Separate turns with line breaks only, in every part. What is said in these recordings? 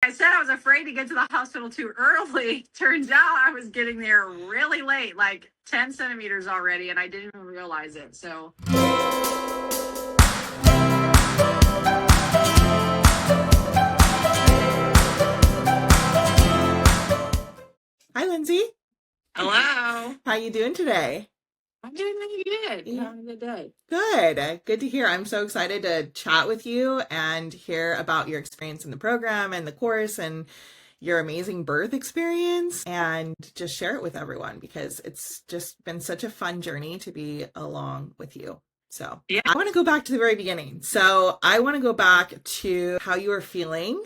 I said I was afraid to get to the hospital too early. Turns out I was getting there really late, like 10 centimeters already, and I didn't even realize it. So.
Hi, Lindsay.
Hello.
How you doing today?
I'm doing really good. Having a good day.
Good. Good to hear. I'm so excited to chat with you and hear about your experience in the program and the course and your amazing birth experience, and just share it with everyone because it's just been such a fun journey to be along with you. So
Yeah.
I want to go back to the very beginning. So I want to go back to how you were feeling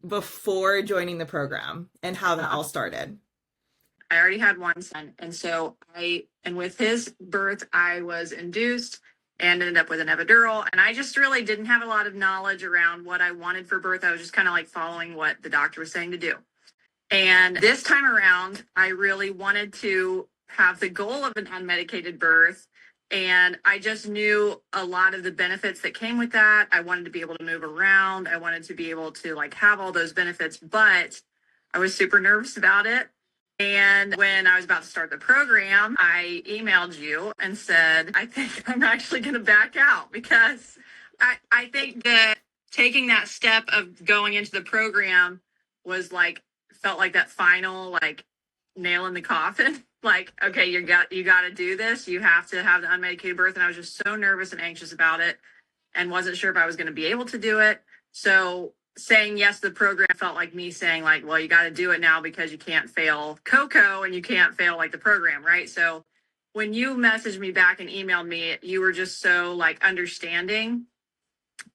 before joining the program and how that all started.
I already had one son. And so with his birth, I was induced and ended up with an epidural. And I just really didn't have a lot of knowledge around what I wanted for birth. I was just kind of like following what the doctor was saying to do. And this time around, I really wanted to have the goal of an unmedicated birth. And I just knew a lot of the benefits that came with that. I wanted to be able to move around. I wanted to be able to like have all those benefits, but I was super nervous about it. And when I was about to start the program, I emailed you and said, I think I'm actually going to back out because I think that taking that step of going into the program was like, felt like that final, like nail in the coffin. Like, okay, you got to do this. You have to have the unmedicated birth. And I was just so nervous and anxious about it and wasn't sure if I was going to be able to do it. So saying yes to the program felt like me saying like, well, you got to do it now because you can't fail Coco and you can't fail like the program, right? So when you messaged me back and emailed me, you were just so like understanding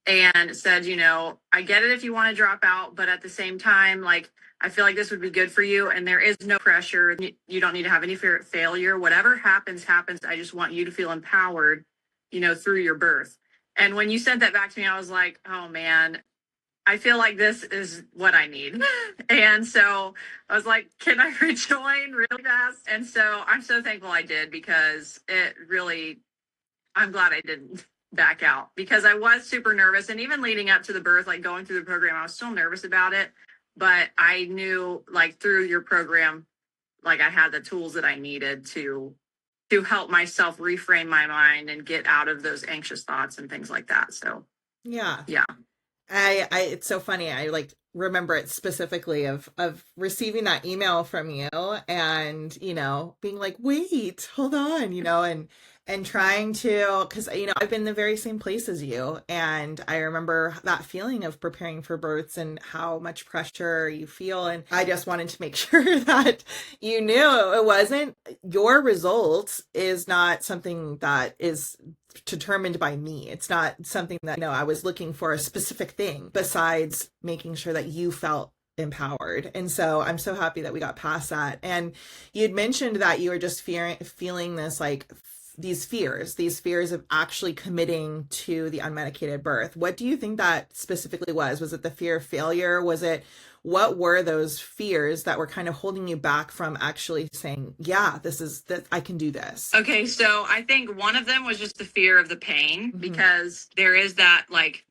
and said, you know, I get it if you want to drop out, but at the same time, like, I feel like this would be good for you. And there is no pressure. You don't need to have any fear of failure. Whatever happens, happens. I just want you to feel empowered, you know, through your birth. And when you sent that back to me, I was like, oh man, I feel like this is what I need. And so I was like, can I rejoin really fast? And so I'm so thankful I did because it really, I'm glad I didn't back out because I was super nervous. And even leading up to the birth, like going through the program, I was still nervous about it. But I knew like through your program, like I had the tools that I needed to help myself reframe my mind and get out of those anxious thoughts and things like that. So
Yeah.
yeah.
It's so funny. I like remember it specifically of receiving that email from you and, you know, being like, wait, hold on, you know, and trying to, because, you know, I've been in the very same place as you. And I remember that feeling of preparing for births and how much pressure you feel. And I just wanted to make sure that you knew it wasn't your results is not something that is determined by me. It's not something that, you know, I was looking for a specific thing besides making sure that you felt empowered. And so I'm so happy that we got past that. And you'd mentioned that you were just feeling this like these fears of actually committing to the unmedicated birth. What do you think that specifically was? Was it the fear of failure? What were those fears that were kind of holding you back from actually saying, yeah, I can do this?
Okay. So I think one of them was just the fear of the pain because there is that like,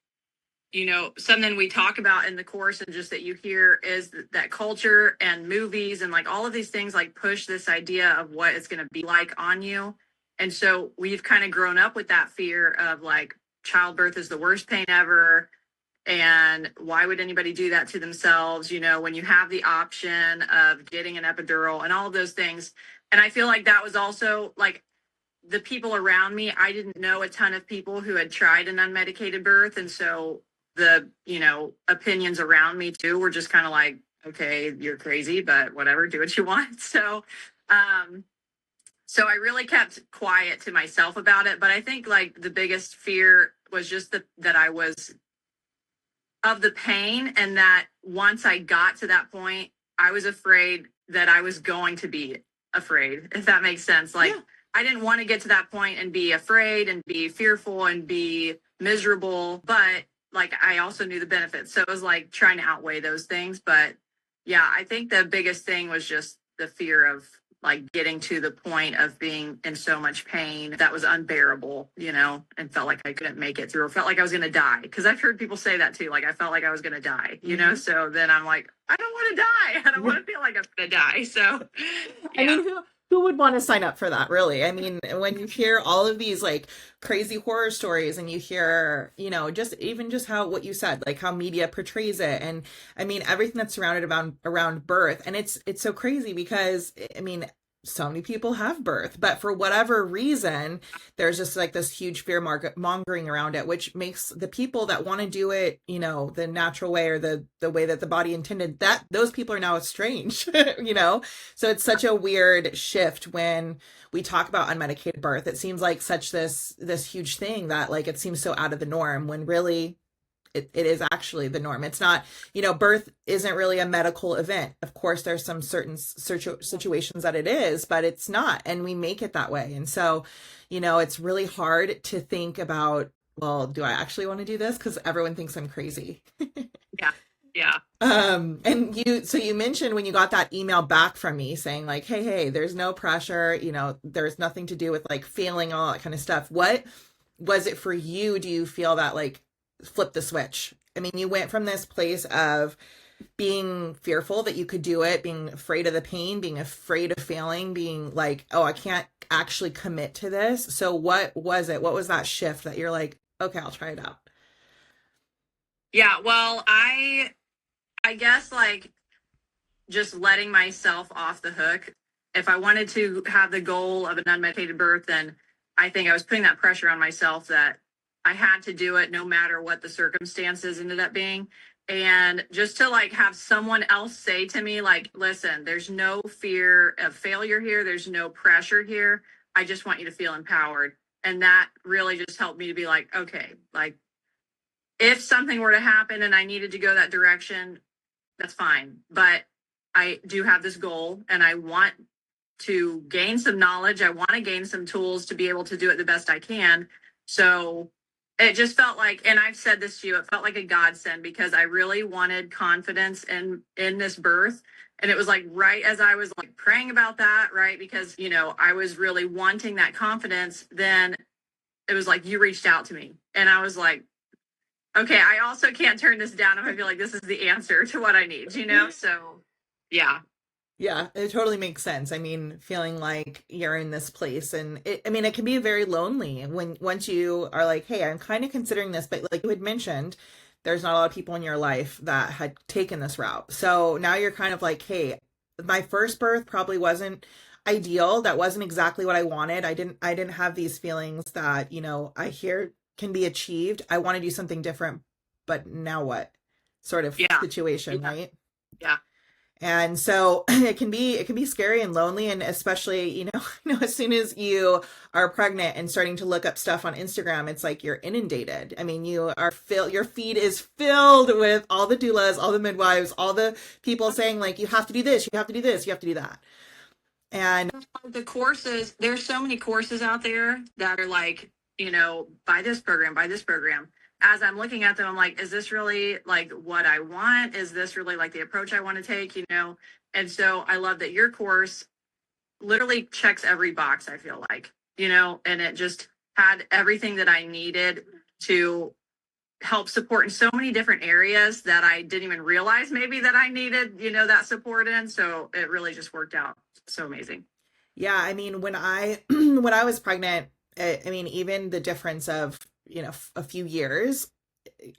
you know, something we talk about in the course and just that you hear is that culture and movies and like all of these things like push this idea of what it's going to be like on you. And so we've kind of grown up with that fear of like childbirth is the worst pain ever. And why would anybody do that to themselves? You know, when you have the option of getting an epidural and all of those things. And I feel like that was also like the people around me. I didn't know a ton of people who had tried an unmedicated birth. And so the, you know, opinions around me too were just kind of like, okay, you're crazy, but whatever, do what you want. So I really kept quiet to myself about it. But I think like the biggest fear was just that I was of the pain, and that once I got to that point, I was afraid that I was going to be afraid, if that makes sense. Like, yeah. I didn't want to get to that point and be afraid and be fearful and be miserable, but like I also knew the benefits. So it was like trying to outweigh those things. But yeah, I think the biggest thing was just the fear of like getting to the point of being in so much pain that was unbearable, and felt like I couldn't make it through, or felt like I was going to die. Because I've heard people say that too. Like, I felt like I was going to die, So then I'm like, I don't want to die. I don't want to feel like I'm going to die. So,
I mean, who would want to sign up for that, really? I mean, when you hear all of these like crazy horror stories and you hear, just how what you said, like how media portrays it, and I mean everything that's surrounded around birth, and it's so crazy because I mean so many people have birth, but for whatever reason, there's just like this huge fear mongering around it, which makes the people that want to do it, the natural way or the way that the body intended, that those people are now estranged, So it's such a weird shift when we talk about unmedicated birth. It seems like such this huge thing that like it seems so out of the norm when really it is actually the norm. It's not, birth isn't really a medical event. Of course, there's some certain situations that it is, but it's not. And we make it that way. And so, it's really hard to think about, well, do I actually want to do this? Because everyone thinks I'm crazy.
Yeah. Yeah.
And you mentioned when you got that email back from me saying like, hey, there's no pressure, there's nothing to do with like failing, all that kind of stuff. What was it for you? Do you feel that like flip the switch? I mean, you went from this place of being fearful that you could do it, being afraid of the pain, being afraid of failing, being like, oh, I can't actually commit to this. So what was it? What was that shift that you're like, okay, I'll try it out?
Yeah, well, I guess like just letting myself off the hook. If I wanted to have the goal of an unmedicated birth, then I think I was putting that pressure on myself that I had to do it no matter what the circumstances ended up being. And just to like have someone else say to me, like, listen, there's no fear of failure here. There's no pressure here. I just want you to feel empowered. And that really just helped me to be like, okay, like if something were to happen and I needed to go that direction, that's fine. But I do have this goal and I want to gain some knowledge. I want to gain some tools to be able to do it the best I can. So it just felt like, and I've said this to you, it felt like a godsend because I really wanted confidence in this birth. And it was like right as I was like praying about that, right? Because, I was really wanting that confidence. Then it was like you reached out to me. And I was like, okay, I also can't turn this down if I feel like this is the answer to what I need, So yeah.
Yeah, it totally makes sense. I mean, feeling like you're in this place and it can be very lonely when once you are like, hey, I'm kind of considering this, but like you had mentioned, there's not a lot of people in your life that had taken this route. So now you're kind of like, hey, my first birth probably wasn't ideal. That wasn't exactly what I wanted. I didn't have these feelings that, I hear can be achieved. I want to do something different, but now what? Sort of situation, right?
Yeah.
And so it can be scary and lonely, and especially, as soon as you are pregnant and starting to look up stuff on Instagram, it's like you're inundated. I mean, your feed is filled with all the doulas, all the midwives, all the people saying like, you have to do this, you have to do this, you have to do that. And
the courses, there's so many courses out there that are like, buy this program, buy this program. As I'm looking at them, I'm like, is this really like what I want? Is this really like the approach I want to take? And so I love that your course literally checks every box, I feel like, and it just had everything that I needed to help support in so many different areas that I didn't even realize maybe that I needed, that support in. So it really just worked out so amazing.
Yeah, I mean, when I when I was pregnant, I mean, even the difference of a few years,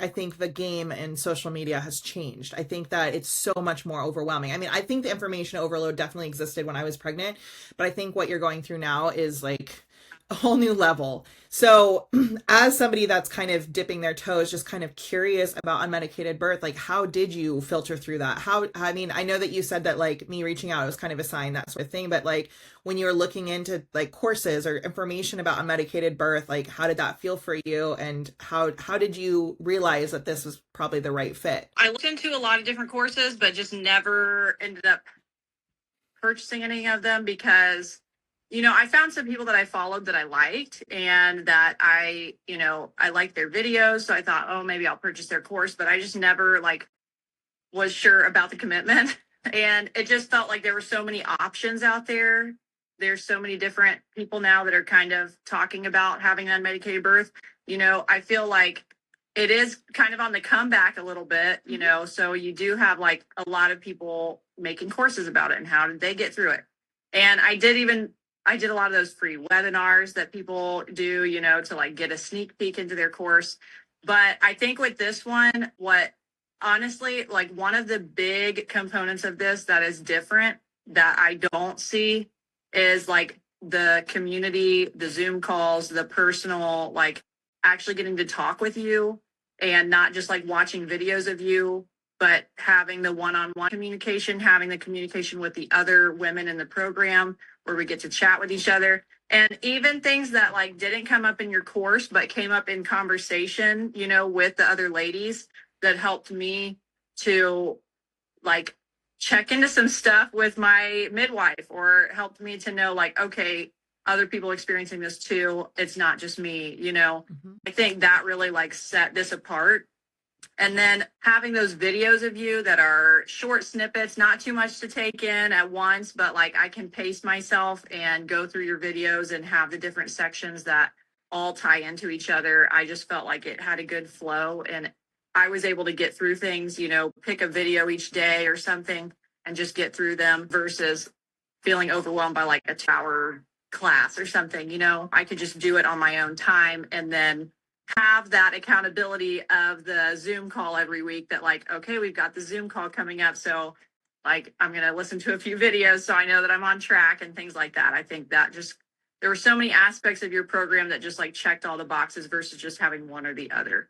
I think the game in social media has changed. I think that it's so much more overwhelming. I mean, I think the information overload definitely existed when I was pregnant, but I think what you're going through now is like a whole new level. So as somebody that's kind of dipping their toes, just kind of curious about unmedicated birth, like how did you filter through that? I mean, I know that you said that like me reaching out was kind of a sign, that sort of thing, but like when you were looking into like courses or information about unmedicated birth, like how did that feel for you? And how did you realize that this was probably the right fit?
I looked into a lot of different courses, but just never ended up purchasing any of them because I found some people that I followed that I liked and that I liked their videos. So I thought, oh, maybe I'll purchase their course, but I just never like was sure about the commitment. And it just felt like there were so many options out there. There's so many different people now that are kind of talking about having an unmedicated birth. I feel like it is kind of on the comeback a little bit, so you do have like a lot of people making courses about it and how did they get through it. And I did a lot of those free webinars that people do, to like get a sneak peek into their course. But I think with this one, what honestly, like one of the big components of this that is different that I don't see is like the community, the Zoom calls, the personal, like actually getting to talk with you and not just like watching videos of you, but having the one-on-one communication, having the communication with the other women in the program where we get to chat with each other. And even things that like didn't come up in your course, but came up in conversation, with the other ladies that helped me to like check into some stuff with my midwife, or helped me to know like, okay, other people experiencing this too. It's not just me,
Mm-hmm.
I think that really like set this apart. And then having those videos of you that are short snippets, not too much to take in at once, but like I can pace myself and go through your videos and have the different sections that all tie into each other. I just felt like it had a good flow, and I was able to get through things, pick a video each day or something and just get through them versus feeling overwhelmed by like a tower class or something. I could just do it on my own time and then have that accountability of the Zoom call every week that like, okay, we've got the Zoom call coming up. So like, I'm going to listen to a few videos so I know that I'm on track and things like that. I think that just, there were so many aspects of your program that just like checked all the boxes versus just having one or the other.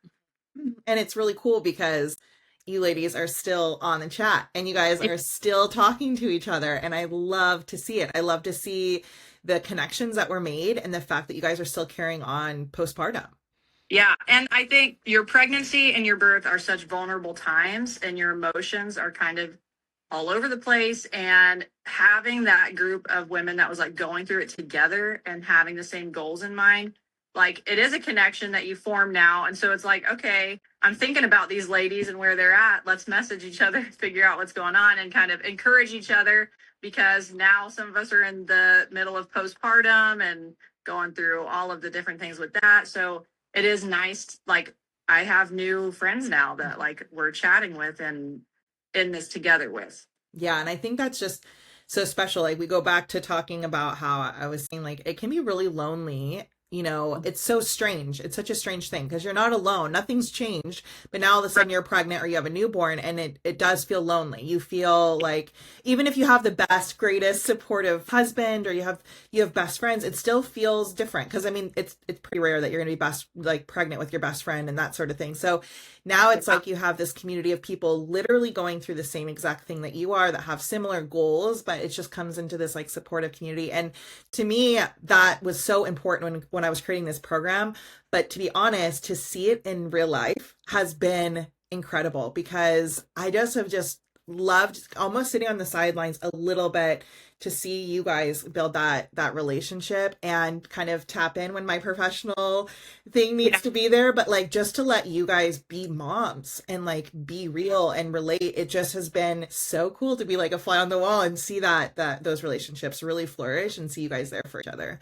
And it's really cool because you ladies are still on the chat and you guys are still talking to each other. And I love to see it. I love to see the connections that were made and the fact that you guys are still carrying on postpartum.
Yeah. And I think your pregnancy and your birth are such vulnerable times, and your emotions are kind of all over the place. And having that group of women that was like going through it together and having the same goals in mind, like it is a connection that you form now. And so it's like, okay, I'm thinking about these ladies and where they're at. Let's message each other, figure out what's going on, and kind of encourage each other, because now some of us are in the middle of postpartum and going through all of the different things with that. So it is nice. Like I have new friends now that like we're chatting with and in this together with.
Yeah. And I think that's just so special. Like we go back to talking about how I was saying, like, it can be really lonely. It's so strange. It's such a strange thing because you're not alone. Nothing's changed. But now all of a sudden you're pregnant or you have a newborn, and it does feel lonely. You feel like even if you have the best, greatest supportive husband, or you have best friends, it still feels different. Because I mean, it's pretty rare that you're going to be pregnant with your best friend and that sort of thing. So now it's like you have this community of people literally going through the same exact thing that you are, that have similar goals, but it just comes into this like supportive community. And to me, that was so important when I was creating this program. But to be honest, to see it in real life has been incredible, because I have loved almost sitting on the sidelines a little bit to see you guys build that relationship and kind of tap in when my professional thing needs to be there. But like, just to let you guys be moms and like be real and relate, it just has been so cool to be like a fly on the wall and see that those relationships really flourish and see you guys there for each other.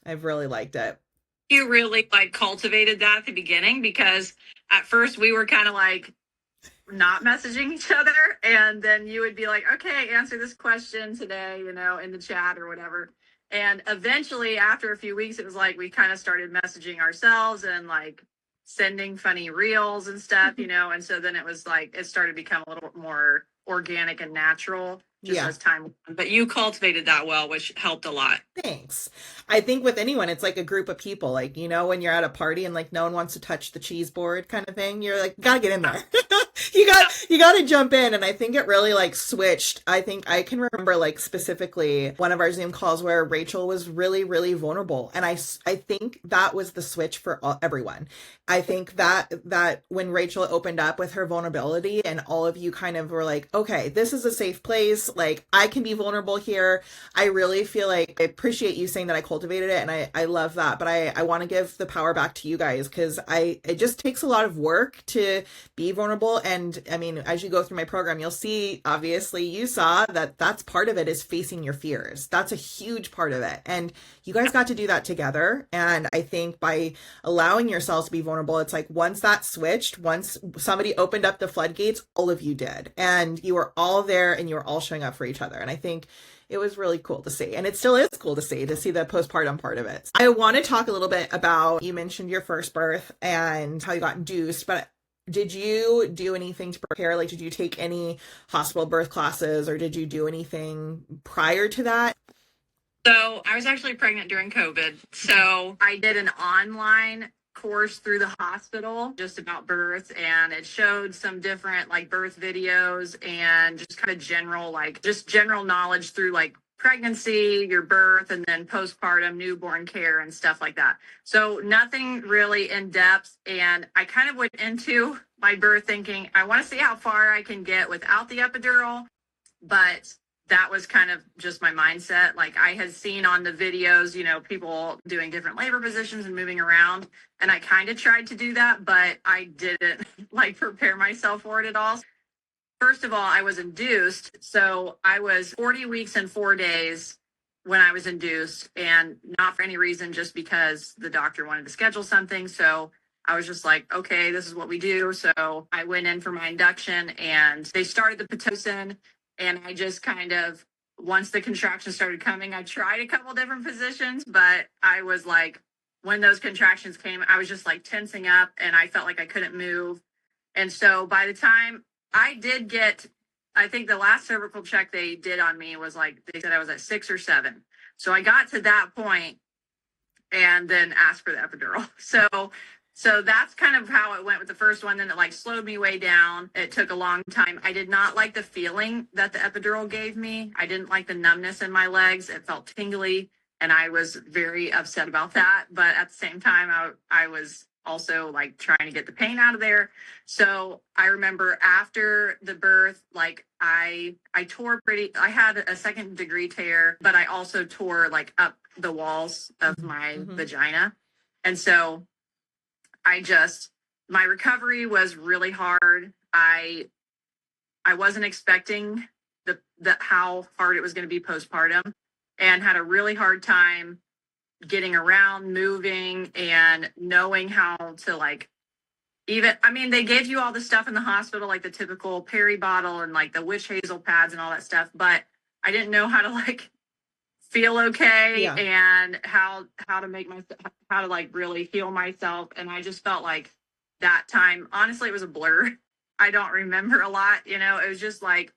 I've really liked it.
You really like cultivated that at the beginning, because at first we were kind of like not messaging each other, and then you would be like, okay, answer this question today, in the chat or whatever. And eventually after a few weeks, it was like we kind of started messaging ourselves and like sending funny reels and stuff, and so then it was like it started to become a little more organic and natural just as time went on. But you cultivated that well, which helped a lot.
Thanks. I think with anyone, it's like a group of people, like, when you're at a party and like no one wants to touch the cheese board kind of thing, you're like, gotta get in there. you got to jump in. And I think it really like switched. I think I can remember like specifically one of our Zoom calls where Rachel was really, really vulnerable. And I think that was the switch for everyone. I think that when Rachel opened up with her vulnerability and all of you kind of were like, okay, this is a safe place. this. Like, I can be vulnerable here. I really feel like I appreciate you saying that I cultivated it, and I love that. But I want to give the power back to you guys, because it just takes a lot of work to be vulnerable. And I mean, as you go through my program, you'll see, obviously you saw that that's part of it, is facing your fears. That's a huge part of it. And you guys got to do that together. And I think by allowing yourselves to be vulnerable, it's like once that switched, once somebody opened up the floodgates, all of you did. And you were all there and you were all showing up for each other. And I think it was really cool to see. And it still is cool to see the postpartum part of it. I want to talk a little bit about, you mentioned your first birth and how you got induced, but did you do anything to prepare? Like, did you take any hospital birth classes, or did you do anything prior to that?
So I was actually pregnant during COVID. So I did an online course through the hospital just about birth, and it showed some different like birth videos and just kind of general, like just general knowledge through like pregnancy, your birth, and then postpartum newborn care and stuff like that. So nothing really in depth. And I kind of went into my birth thinking, I want to see how far I can get without the epidural. But that was kind of just my mindset. Like, I had seen on the videos, you know, people doing different labor positions and moving around. And I kind of tried to do that, but I didn't like prepare myself for it at all. First of all, I was induced. So I was 40 weeks and 4 days when I was induced, and not for any reason, just because the doctor wanted to schedule something. So I was just like, okay, this is what we do. So I went in for my induction, and they started the Pitocin. And I just kind of, once the contractions started coming, I tried a couple different positions, but I was like, when those contractions came, I was just like tensing up, and I felt like I couldn't move. And so by the time I did get, I think the last cervical check they did on me was like, they said I was at 6 or 7. So I got to that point and then asked for the epidural. So that's kind of how it went with the first one. Then it like slowed me way down. It took a long time. I did not like the feeling that the epidural gave me. I didn't like the numbness in my legs. It felt tingly, and I was very upset about that. But at the same time, I was also like trying to get the pain out of there. So I remember after the birth, like I tore I had a 2nd-degree tear, but I also tore like up the walls of my vagina. And so my recovery was really hard. I wasn't expecting the how hard it was going to be postpartum, and had a really hard time getting around, moving, and knowing how to like they gave you all the stuff in the hospital, like the typical peri bottle and like the witch hazel pads and all that stuff, but I didn't know how to like feel okay. Yeah. And how to like really heal myself. And I just felt like that time, honestly, it was a blur. I don't remember a lot, it was just like,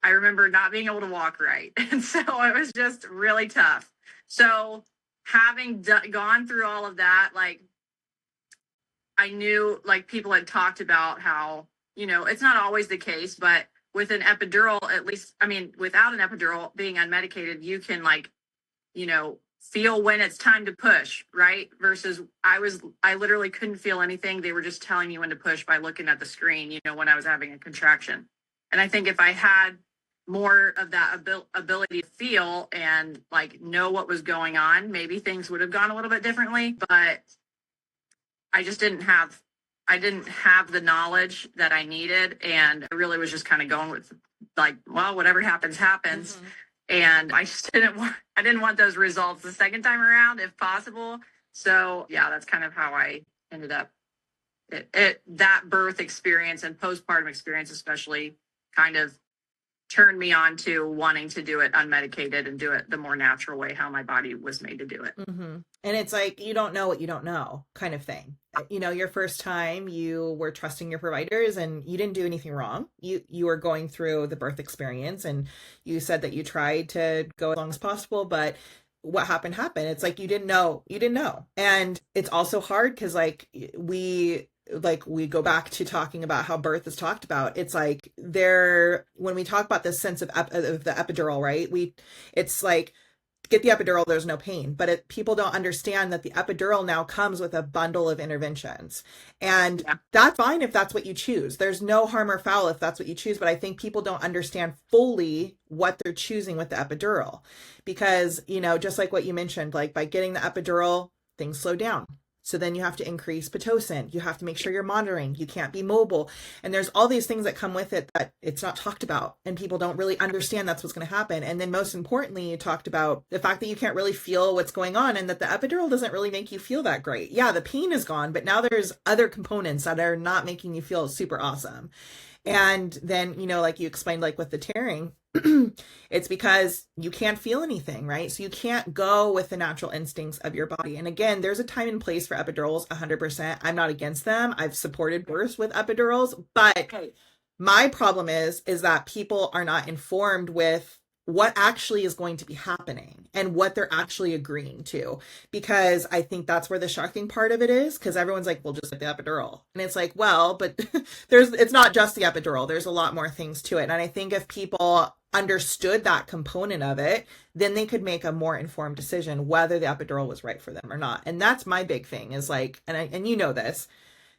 I remember not being able to walk right. And so it was just really tough. So having gone through all of that, like I knew like people had talked about how, it's not always the case, but with an epidural, at least, without an epidural, being unmedicated, you can like, feel when it's time to push, right? Versus I literally couldn't feel anything. They were just telling me when to push by looking at the screen, when I was having a contraction. And I think if I had more of that ability to feel and like know what was going on, maybe things would have gone a little bit differently, but I just didn't have the knowledge that I needed. And I really was just kind of going with like, well, whatever happens, happens. Mm-hmm. And I just didn't want those results the second time around if possible. So yeah, that's kind of how I ended up. That birth experience and postpartum experience especially kind of turned me on to wanting to do it unmedicated and do it the more natural way, how my body was made to do it.
Mm-hmm. And it's like, you don't know what you don't know kind of thing. Your first time you were trusting your providers and you didn't do anything wrong. You were going through the birth experience, and you said that you tried to go as long as possible, but what happened. It's like, you didn't know. And it's also hard because we go back to talking about how birth is talked about. It's like when we talk about this sense of the epidural, right? It's like get the epidural, there's no pain. But people don't understand that the epidural now comes with a bundle of interventions. And that's fine if that's what you choose. There's no harm or foul if that's what you choose. But I think people don't understand fully what they're choosing with the epidural. Because, just like what you mentioned, like by getting the epidural, things slow down. So then you have to increase Pitocin. You have to make sure you're monitoring. You can't be mobile. And there's all these things that come with it that it's not talked about. And people don't really understand that's what's going to happen. And then most importantly, you talked about the fact that you can't really feel what's going on and that the epidural doesn't really make you feel that great. Yeah, the pain is gone, but now there's other components that are not making you feel super awesome. And then, like you explained, like with the tearing, it's because you can't feel anything, right? So you can't go with the natural instincts of your body. And again, there's a time and place for epidurals, 100%. I'm not against them. I've supported births with epidurals, but my problem is that people are not informed with what actually is going to be happening and what they're actually agreeing to. Because I think that's where the shocking part of it is, because everyone's like, well, just like the epidural. And it's like, well, but it's not just the epidural. There's a lot more things to it. And I think if people understood that component of it, then they could make a more informed decision whether the epidural was right for them or not. And that's my big thing is like, and you know this,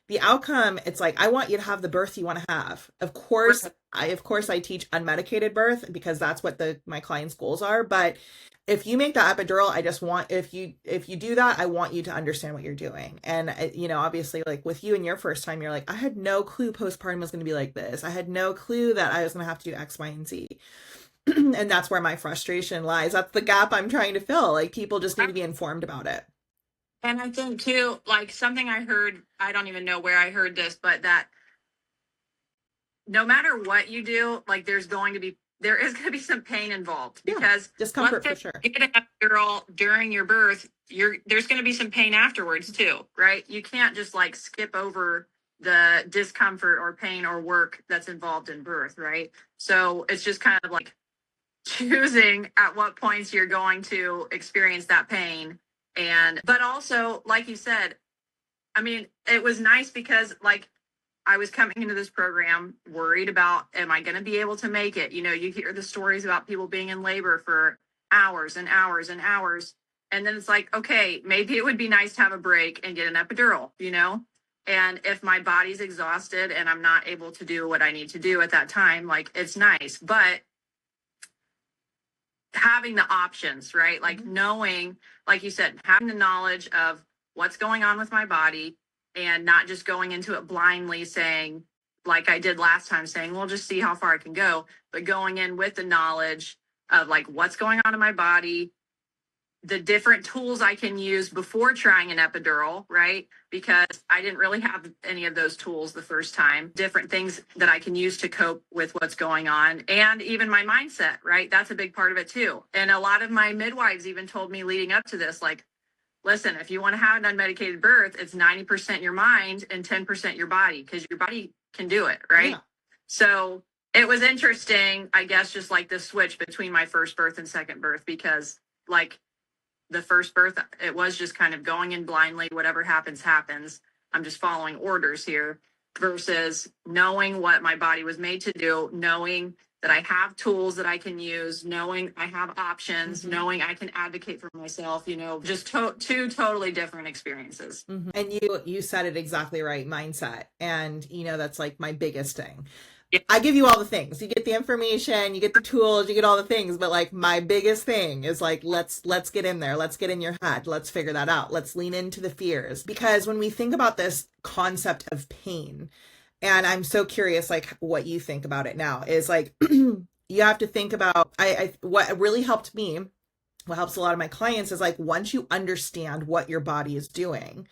the outcome, it's like, I want you to have the birth you want to have. Of course, I teach unmedicated birth because that's what my clients' goals are. But if you make the epidural, I just want, if you do that, I want you to understand what you're doing. And, obviously like with you and your first time, you're like, I had no clue postpartum was going to be like this. I had no clue that I was going to have to do X, Y, and Z. And that's where my frustration lies. That's the gap I'm trying to fill. Like people just need to be informed about it.
And I think too, like something I heard, I don't even know where I heard this, but that no matter what you do, like there is going to be some pain involved because
discomfort for sure.
You get an epidural during your birth, there's going to be some pain afterwards too, right? You can't just like skip over the discomfort or pain or work that's involved in birth, right? So it's just kind of like choosing at what points you're going to experience that pain. But also, like you said, I mean, it was nice because like I was coming into this program worried about, am I going to be able to make it? You hear the stories about people being in labor for hours and hours and hours. And then it's like, okay, maybe it would be nice to have a break and get an epidural, And if my body's exhausted and I'm not able to do what I need to do at that time, like it's nice. But having the options, right? Like knowing, like you said, having the knowledge of what's going on with my body and not just going into it blindly saying, like I did last time, saying, well, just see how far I can go, but going in with the knowledge of like what's going on in my body, the different tools I can use before trying an epidural, right? Because I didn't really have any of those tools the first time. Different things that I can use to cope with what's going on. And even my mindset, right? That's a big part of it too. And a lot of my midwives even told me leading up to this, like, listen, if you want to have an unmedicated birth, it's 90% your mind and 10% your body, because your body can do it, right? Yeah. So it was interesting, I guess, just like the switch between my first birth and second birth, because like the first birth, it was just kind of going in blindly, whatever happens, happens. I'm just following orders here, versus knowing what my body was made to do, knowing that I have tools that I can use, knowing I have options, knowing I can advocate for myself, just two totally different experiences.
And you said it exactly right, mindset. And, that's like my biggest thing. Yeah. I give you all the things. You get the information, you get the tools, you get all the things. But like my biggest thing is like, let's get in there. Let's get in your head. Let's figure that out. Let's lean into the fears. Because when we think about this concept of pain, and I'm so curious, like what you think about it now is like, you have to think about, what really helped me, what helps a lot of my clients is like, once you understand what your body is doing,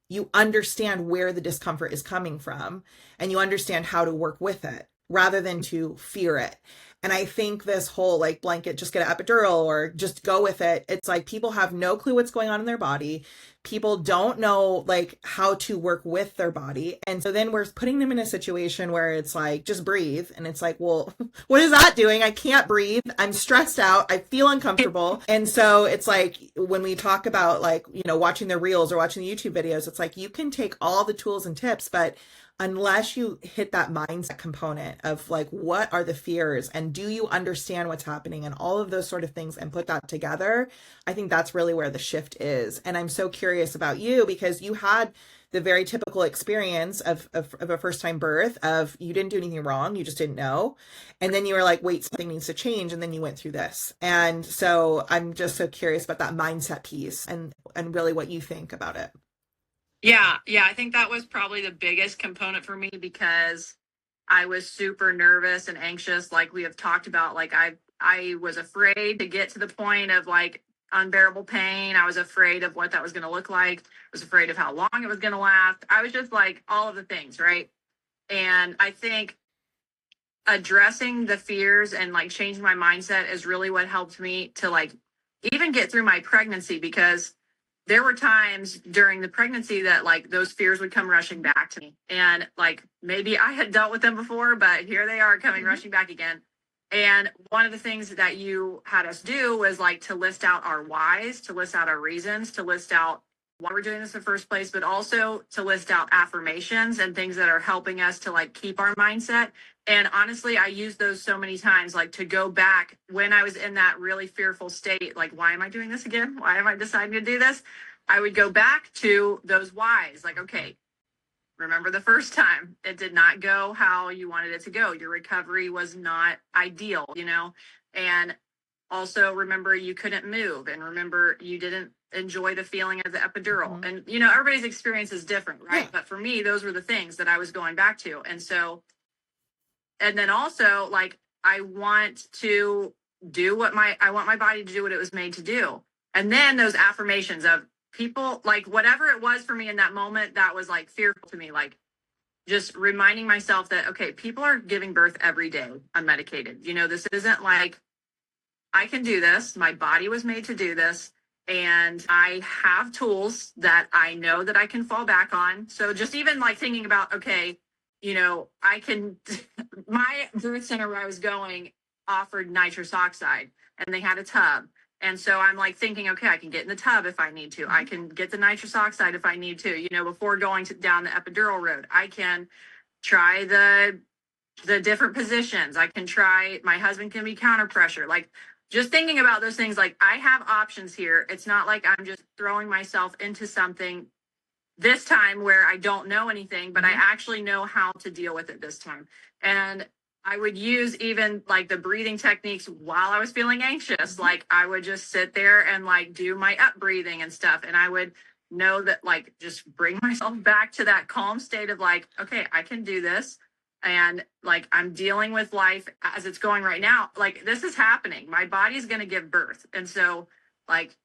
you understand where the discomfort is coming from and you understand how to work with it rather than to fear it. And I think this whole like blanket, just get an epidural or just go with it. It's like people have no clue what's going on in their body. People don't know like how to work with their body. And so then we're putting them in a situation where it's like, just breathe. And it's like, well, what is that doing? I can't breathe. I'm stressed out. I feel uncomfortable. And so it's like, when we talk about like, watching the reels or watching the YouTube videos, it's like, you can take all the tools and tips, but unless you hit that mindset component of like, what are the fears and do you understand what's happening and all of those sort of things and put that together, I think that's really where the shift is. And I'm so curious about you because you had the very typical experience of a first time birth of you didn't do anything wrong, you just didn't know. And then you were like, wait, something needs to change. And then you went through this. And so I'm just so curious about that mindset piece and really what you think about it.
Yeah, yeah, I think that was probably the biggest component for me because I was super nervous and anxious, like we have talked about. Like I was afraid to get to the point of like unbearable pain. I was afraid of what that was going to look like. I was afraid of how long it was going to last. I was just like all of the things, right? And I think addressing the fears and like changing my mindset is really what helped me to like even get through my pregnancy, because there were times during the pregnancy that like those fears would come rushing back to me, and like maybe I had dealt with them before, but here they are coming rushing back again. And one of the things that you had us do was like to list out our whys, to list out our reasons, to list out why we're doing this in the first place, but also to list out affirmations and things that are helping us to like keep our mindset. And honestly, I use those so many times, like to go back when I was in that really fearful state, like, why am I doing this again? Why am I deciding to do this? I would go back to those whys, like, okay, remember the first time it did not go how you wanted it to go. Your recovery was not ideal, you know? And also remember you couldn't move, and remember you didn't enjoy the feeling of the epidural.
Mhm.
And, you know, everybody's experience is different, right?
Yeah.
But for me, those were the things that I was going back to. And so, and then also like I want to do what I want my body to do what it was made to do. And then those affirmations of people, like whatever it was for me in that moment that was like fearful to me, like just reminding myself that okay, people are giving birth every day unmedicated. You know, this isn't like I can do this. My body was made to do this. And I have tools that I know that I can fall back on. So just even like thinking about, okay, you know, I can, my birth center where I was going offered nitrous oxide and they had a tub. And so I'm like thinking, okay, I can get in the tub if I need to. I can get the nitrous oxide if I need to, you know, before going down the epidural road. I can try the different positions. I can try, my husband can be counter pressure. Like just thinking about those things, like I have options here. It's not like I'm just throwing myself into something this time where I don't know anything, but I actually know how to deal with it this time. And I would use even like the breathing techniques while I was feeling anxious. Like I would just sit there and like do my up breathing and stuff. And I would know that like just bring myself back to that calm state of like, okay, I can do this. And like I'm dealing with life as it's going right now. Like this is happening. My body's going to give birth. And so like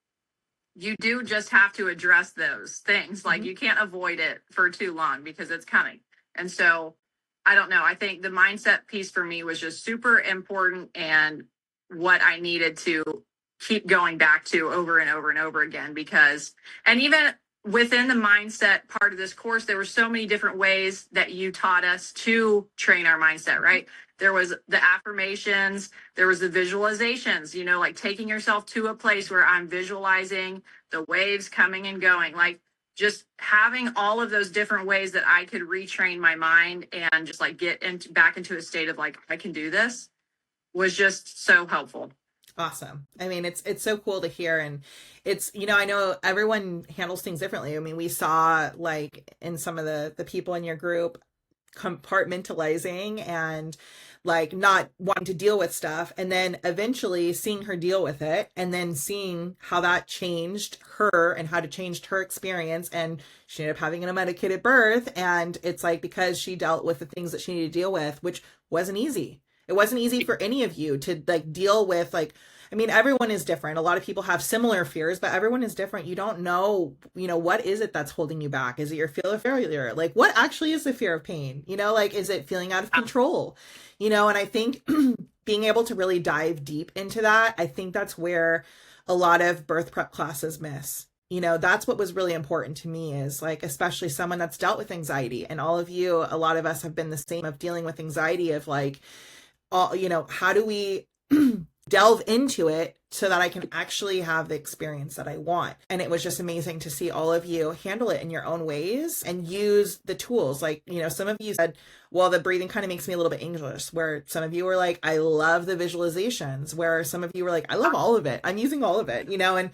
you do just have to address those things. Like you can't avoid it for too long because it's coming. And so I don't know. I think the mindset piece for me was just super important and what I needed to keep going back to over and over and over again, because, and even within the mindset part of this course, there were so many different ways that you taught us to train our mindset, right? There was the affirmations, there was the visualizations, you know, like taking yourself to a place where I'm visualizing the waves coming and going, like just having all of those different ways that I could retrain my mind and just like get back into a state of like, I can do this, was just so helpful.
Awesome. I mean, it's so cool to hear. And it's, you know, I know everyone handles things differently. I mean, we saw like in some of the people in your group compartmentalizing and like not wanting to deal with stuff, and then eventually seeing her deal with it, and then seeing how that changed her and how to change her experience, and she ended up having an unmedicated birth. And it's like because she dealt with the things that she needed to deal with, which wasn't easy. It wasn't easy for any of you to like deal with, like, I mean, everyone is different. A lot of people have similar fears, but everyone is different. You don't know, you know, what is it that's holding you back? Is it your fear of failure? Like, what actually is the fear of pain? You know, like, is it feeling out of control? You know, and I think being able to really dive deep into that, I think that's where a lot of birth prep classes miss. You know, that's what was really important to me, is like, especially someone that's dealt with anxiety, and all of you, a lot of us have been the same, of dealing with anxiety of like, all, you know, how do we delve into it so that I can actually have the experience that I want. And it was just amazing to see all of you handle it in your own ways and use the tools. Like, you know, some of you said, well, the breathing kind of makes me a little bit anxious, where some of you were like, I love the visualizations, where some of you were like, I love all of it. I'm using all of it, you know, and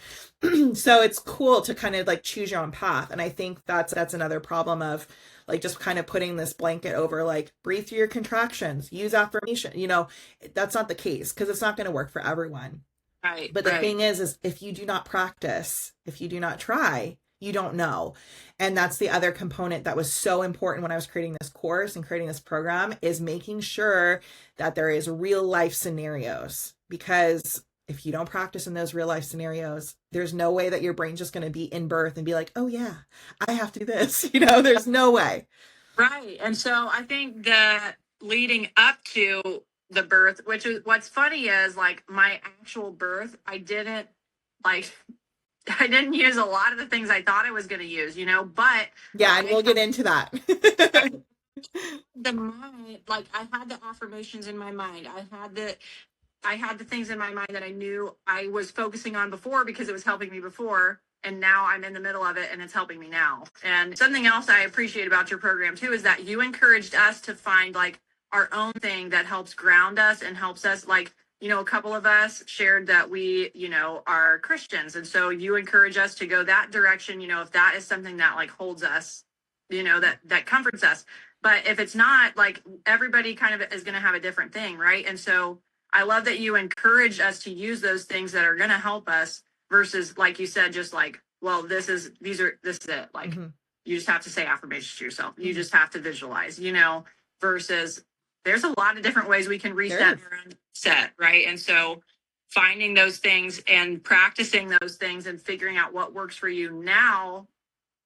so it's cool to kind of like choose your own path. And I think that's another problem of like just kind of putting this blanket over like breathe through your contractions, use affirmation, you know, that's not the case because it's not going to work for everyone.
Right.
But the thing is if you do not practice, if you do not try, you don't know. And that's the other component that was so important when I was creating this course and creating this program, is making sure that there is real life scenarios. Because if you don't practice in those real life scenarios, there's no way that your brain's just going to be in birth and be like, oh yeah, I have to do this. You know, there's no way.
Right. And so I think that leading up to the birth, which is what's funny is like my actual birth, I didn't use a lot of the things I thought I was going to use, you know, but
yeah, and we'll get into that.
The mind, like I had the affirmations in my mind. I had the things in my mind that I knew I was focusing on before because it was helping me before. And now I'm in the middle of it and it's helping me now. And something else I appreciate about your program too is that you encouraged us to find like our own thing that helps ground us and helps us, like, you know, a couple of us shared that we, you know, are Christians. And so you encourage us to go that direction, you know, if that is something that like holds us, you know, that comforts us. But if it's not, like everybody kind of is going to have a different thing, right? And so I love that you encourage us to use those things that are going to help us versus, like you said, just like, well, this is it. Like, you just have to say affirmations to yourself. You just have to visualize, you know, versus there's a lot of different ways we can reset our own set, right? And so finding those things and practicing those things and figuring out what works for you now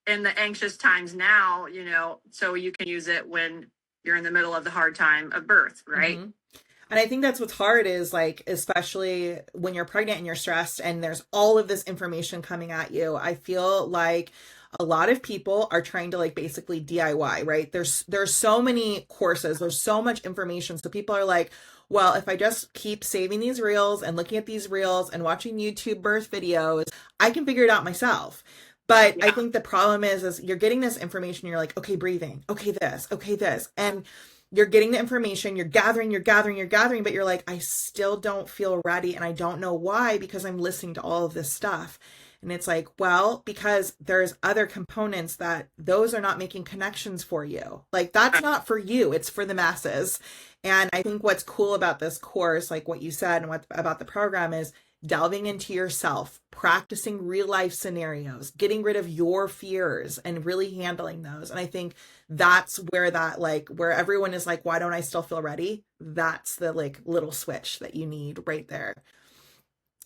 in the anxious times now, you know, so you can use it when you're in the middle of the hard time of birth, right?
And I think that's what's hard is like, especially when you're pregnant and you're stressed and there's all of this information coming at you. I feel like a lot of people are trying to like basically DIY, right? There's so many courses, there's so much information. So people are like, well, if I just keep saving these reels and looking at these reels and watching YouTube birth videos, I can figure it out myself. But I think the problem is you're getting this information. You're like, okay, breathing. Okay, this. And you're getting the information, you're gathering, but you're like, I still don't feel ready. And I don't know why, because I'm listening to all of this stuff. And it's like, well, because there's other components that those are not making connections for you. Like that's not for you. It's for the masses. And I think what's cool about this course, like what you said and what about the program is delving into yourself, practicing real life scenarios, getting rid of your fears and really handling those. And I think that's where that like, where everyone is like, why don't I still feel ready? That's the like little switch that you need right there.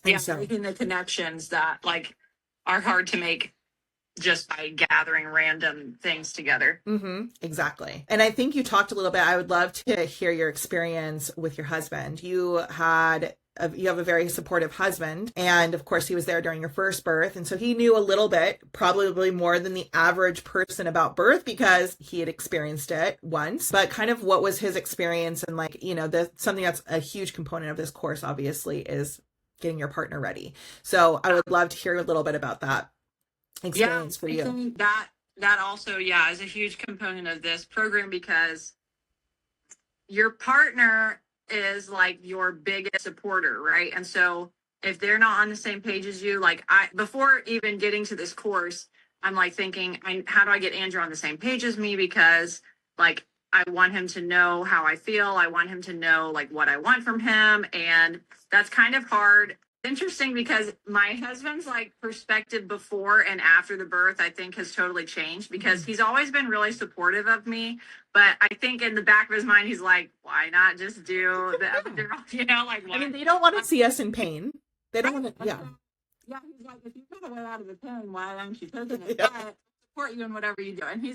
And so making the connections that like are hard to make just by gathering random things together.
Exactly. And I think you talked a little bit, I would love to hear your experience with your husband. You have a very supportive husband. And of course, he was there during your first birth. And so he knew a little bit, probably more than the average person about birth because he had experienced it once. But kind of what was his experience? And like, you know, something that's a huge component of this course, obviously, is getting your partner ready. So I would love to hear a little bit about that experience for you.
I think that also, is a huge component of this program because your partner is like your biggest supporter, right? And so if they're not on the same page as you, like before even getting to this course, I'm like thinking, how do I get Andrew on the same page as me? Because like, I want him to know how I feel. I want him to know like what I want from him. And that's kind of hard. Interesting because my husband's like perspective before and after the birth, I think has totally changed because he's always been really supportive of me. But I think in the back of his mind, he's like, why not just do the epidural? You know, like,
I mean, they don't want to see us in pain. They don't want to,
Yeah, he's like, if you got a way out of the pain, why don't you taking it? But I support you in whatever you do. And he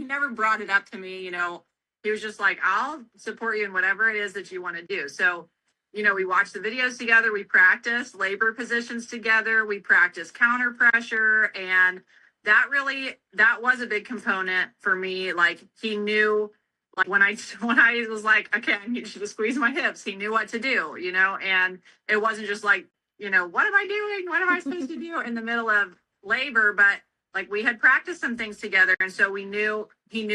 never brought it up to me, you know. He was just like, I'll support you in whatever it is that you want to do. So, you know, we watch the videos together, we practice labor positions together, we practice counter pressure. And that was a big component for me. Like he knew Like when I was like, okay, I need you to squeeze my hips, he knew what to do, and it wasn't just like, what am I doing? What am I supposed to do in the middle of labor? But like we had practiced some things together. And so he knew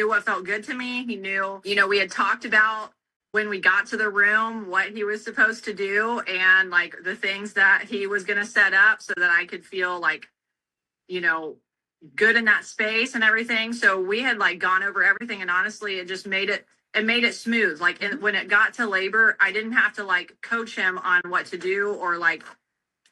what felt good to me. He knew, we had talked about when we got to the room, what he was supposed to do and like the things that he was going to set up so that I could feel like, good in that space and everything. So we had like gone over everything, and honestly, it just made it smooth. Like when it got to labor, I didn't have to like coach him on what to do or like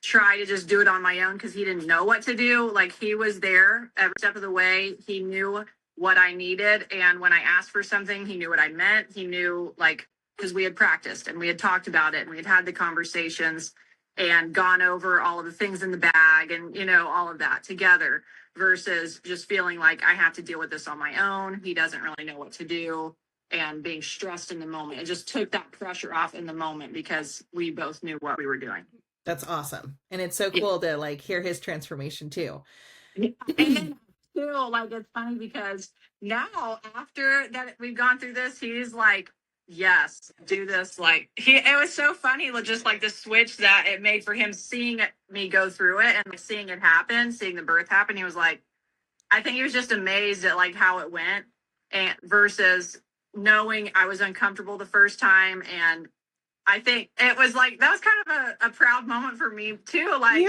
try to just do it on my own because he didn't know what to do. Like he was there every step of the way. He knew what I needed. And when I asked for something, he knew what I meant. He knew, like, because we had practiced and we had talked about it and we had had the conversations and gone over all of the things in the bag and, all of that together versus just feeling like I have to deal with this on my own. He doesn't really know what to do and being stressed in the moment. It just took that pressure off in the moment because we both knew what we were doing.
That's awesome. And it's so cool to like hear his transformation too.
Yeah. And then still, like, it's funny because now after that we've gone through this, he's like, yes, do this. Like it was so funny, just like the switch that it made for him seeing me go through it and like, seeing it happen, seeing the birth happen. He was like, I think he was just amazed at like how it went and versus knowing I was uncomfortable the first time. And I think it was like, that was kind of a proud moment for me too. Like,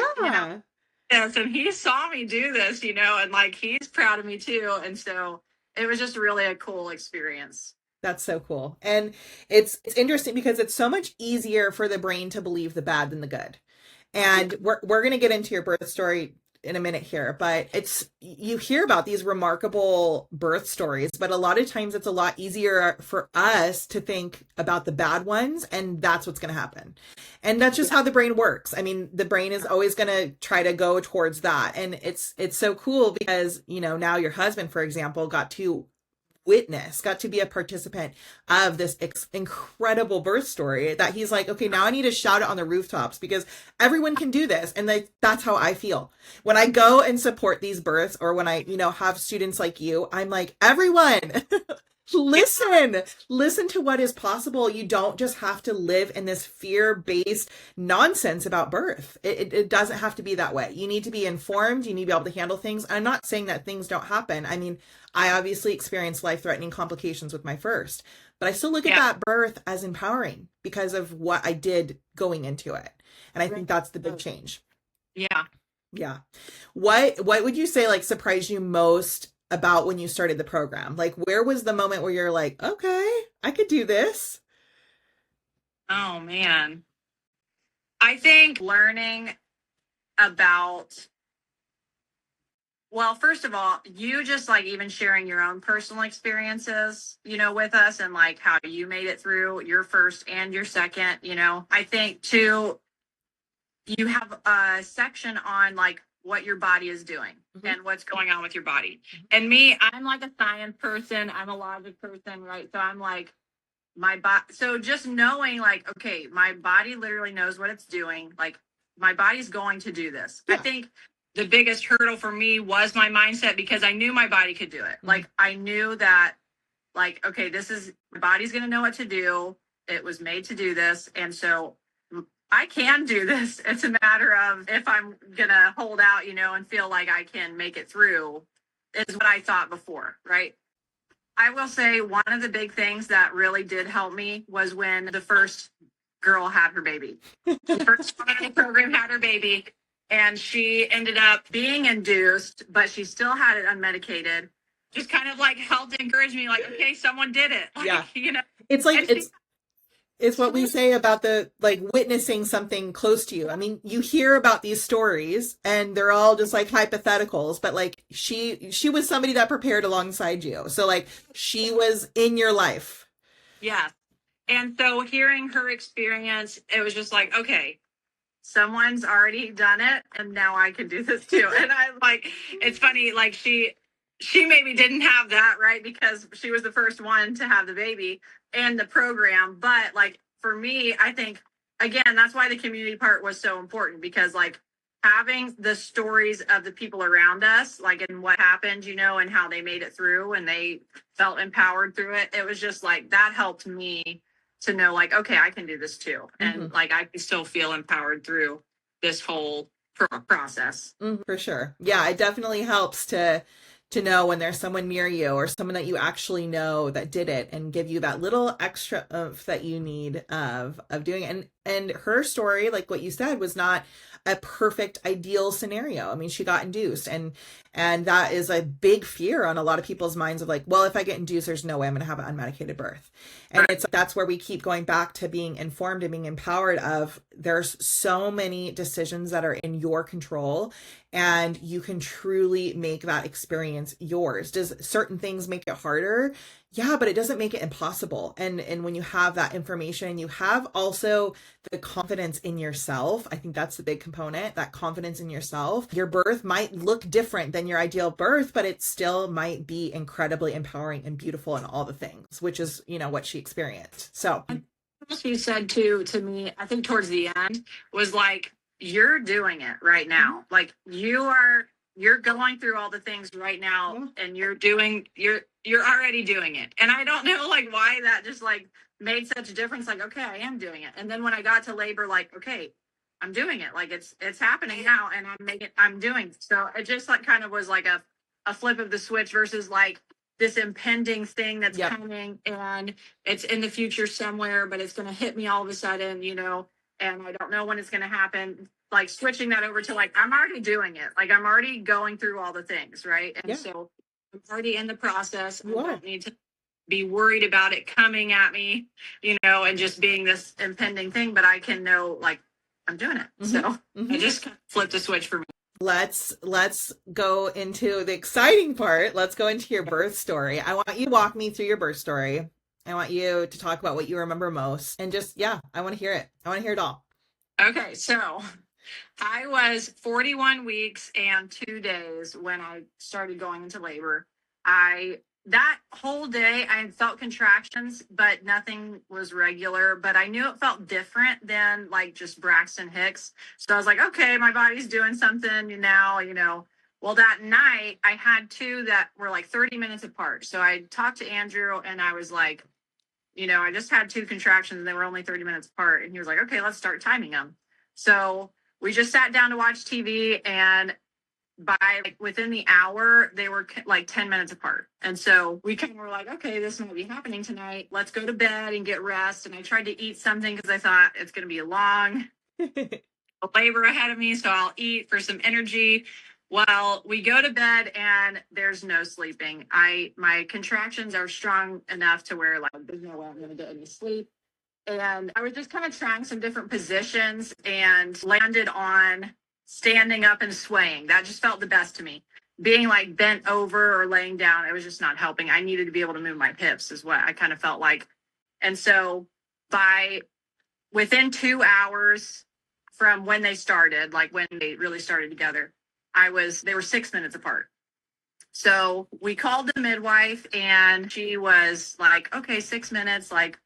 yes, and he saw me do this, and like, he's proud of me too. And so it was just really a cool experience.
That's so cool. And it's interesting because it's so much easier for the brain to believe the bad than the good. And we're going to get into your birth story in a minute here, but you hear about these remarkable birth stories, but a lot of times it's a lot easier for us to think about the bad ones, and that's what's going to happen. And that's just how the brain works. I mean, the brain is always going to try to go towards that. And it's so cool because, now your husband, for example, got to be a participant of this incredible birth story that he's like, okay, now I need to shout it on the rooftops because everyone can do this. And that's how I feel when I go and support these births, or when I, have students like you. I'm like, everyone, listen to what is possible. You don't just have to live in this fear-based nonsense about birth. It doesn't have to be that way. You need to be informed. You need to be able to handle things. I'm not saying that things don't happen. I mean, I obviously experienced life-threatening complications with my first, but I still look at that birth as empowering because of what I did going into it. And I think that's the big change.
Yeah.
Yeah. What would you say like surprised you most about when you started the program? Like, where was the moment where you're like, okay, I could do this?
Oh man. I think learning about, well, first of all, you just like even sharing your own personal experiences, with us and like how you made it through your first and your second, I think too, you have a section on like what your body is doing and what's going on with your body. And me, I'm like a science person. I'm a logic person, right? So I'm like, my body. So just knowing like, okay, my body literally knows what it's doing. Like my body's going to do this. Yeah. I think the biggest hurdle for me was my mindset because I knew my body could do it. Like I knew that like, okay, my body's going to know what to do. It was made to do this. And so I can do this. It's a matter of if I'm going to hold out, and feel like I can make it through is what I thought before, right? I will say one of the big things that really did help me was when the first girl had her baby. The first one in the program had her baby, and she ended up being induced, but she still had it unmedicated. Just kind of like helped encourage me, like, okay, someone did it. Like,
yeah. It's like, it's what we say about the like witnessing something close to you. I mean, you hear about these stories and they're all just like hypotheticals, but like she was somebody that prepared alongside you. So like she was in your life.
Yeah. And so hearing her experience, it was just like, okay, someone's already done it and now I can do this too. And I'm like, it's funny, like she maybe didn't have that, right? Because she was the first one to have the baby and the program. But like for me, I think, again, that's why the community part was so important because like having the stories of the people around us, like, and what happened, you know, and how they made it through and they felt empowered through it. It was just like, that helped me to know, like, okay, I can do this too. And like, I can still feel empowered through this whole process.
For sure. Yeah, it definitely helps to know when there's someone near you or someone that you actually know that did it and give you that little extra oomph that you need of doing it. And her story, like what you said, was not a perfect ideal scenario. I mean, she got induced, and that is a big fear on a lot of people's minds of like, well, if I get induced, there's no way I'm going to have an unmedicated birth. And it's that's where we keep going back to being informed and being empowered of there's so many decisions that are in your control, and you can truly make that experience yours. Does certain things make it harder? Yeah, but it doesn't make it impossible. And when you have that information, you have also the confidence in yourself. I think that's the big component, that confidence in yourself. Your birth might look different than your ideal birth, but it still might be incredibly empowering and beautiful and all the things, which is, you know, what she experienced. So
she said to me, I think towards the end, was like, you're doing it right now. Like, you're going through all the things right now, and you're already doing it. And I don't know like why that just like made such a difference. Like, okay, I am doing it. And then when I got to labor, like, okay, I'm doing it. Like, it's happening now, and I'm doing it. So it just like kind of was like a flip of the switch versus like this impending thing that's coming, and it's in the future somewhere, but it's going to hit me all of a sudden, you know, and I don't know when it's going to happen. Like switching that over to like, I'm already doing it. Like, I'm already going through all the things. Right. And so I'm already in the process. I don't need to be worried about it coming at me, you know, and just being this impending thing, but I can know like I'm doing it. So I just kind of flipped a switch for me.
Let's go into the exciting part. Let's go into your birth story. I want you to walk me through your birth story. I want you to talk about what you remember most, and just, I want to hear it. I want to hear it all.
Okay. So I was 41 weeks and 2 days when I started going into labor. That whole day I felt contractions, but nothing was regular, but I knew it felt different than like just Braxton Hicks. So I was like, okay, my body's doing something now, you know. Well, that night I had two that were like 30 minutes apart. So I talked to Andrew and I was like, you know, I just had two contractions and they were only 30 minutes apart. And he was like, okay, let's start timing them. So we just sat down to watch TV, and by like within the hour, they were like 10 minutes apart. And so we kind of were like, okay, this might be happening tonight. Let's go to bed and get rest. And I tried to eat something because I thought it's going to be a long labor ahead of me. So I'll eat for some energy. Well, we go to bed and there's no sleeping. My contractions are strong enough to where like there's no way I'm going to get any sleep. And I was just kind of trying some different positions and landed on standing up and swaying. That just felt the best to me. Being like bent over or laying down, it was just not helping. I needed to be able to move my hips is what I kind of felt like. And so within 2 hours from when they started, like when they really started together, they were 6 minutes apart. So we called the midwife and she was like, okay, 6 minutes, like,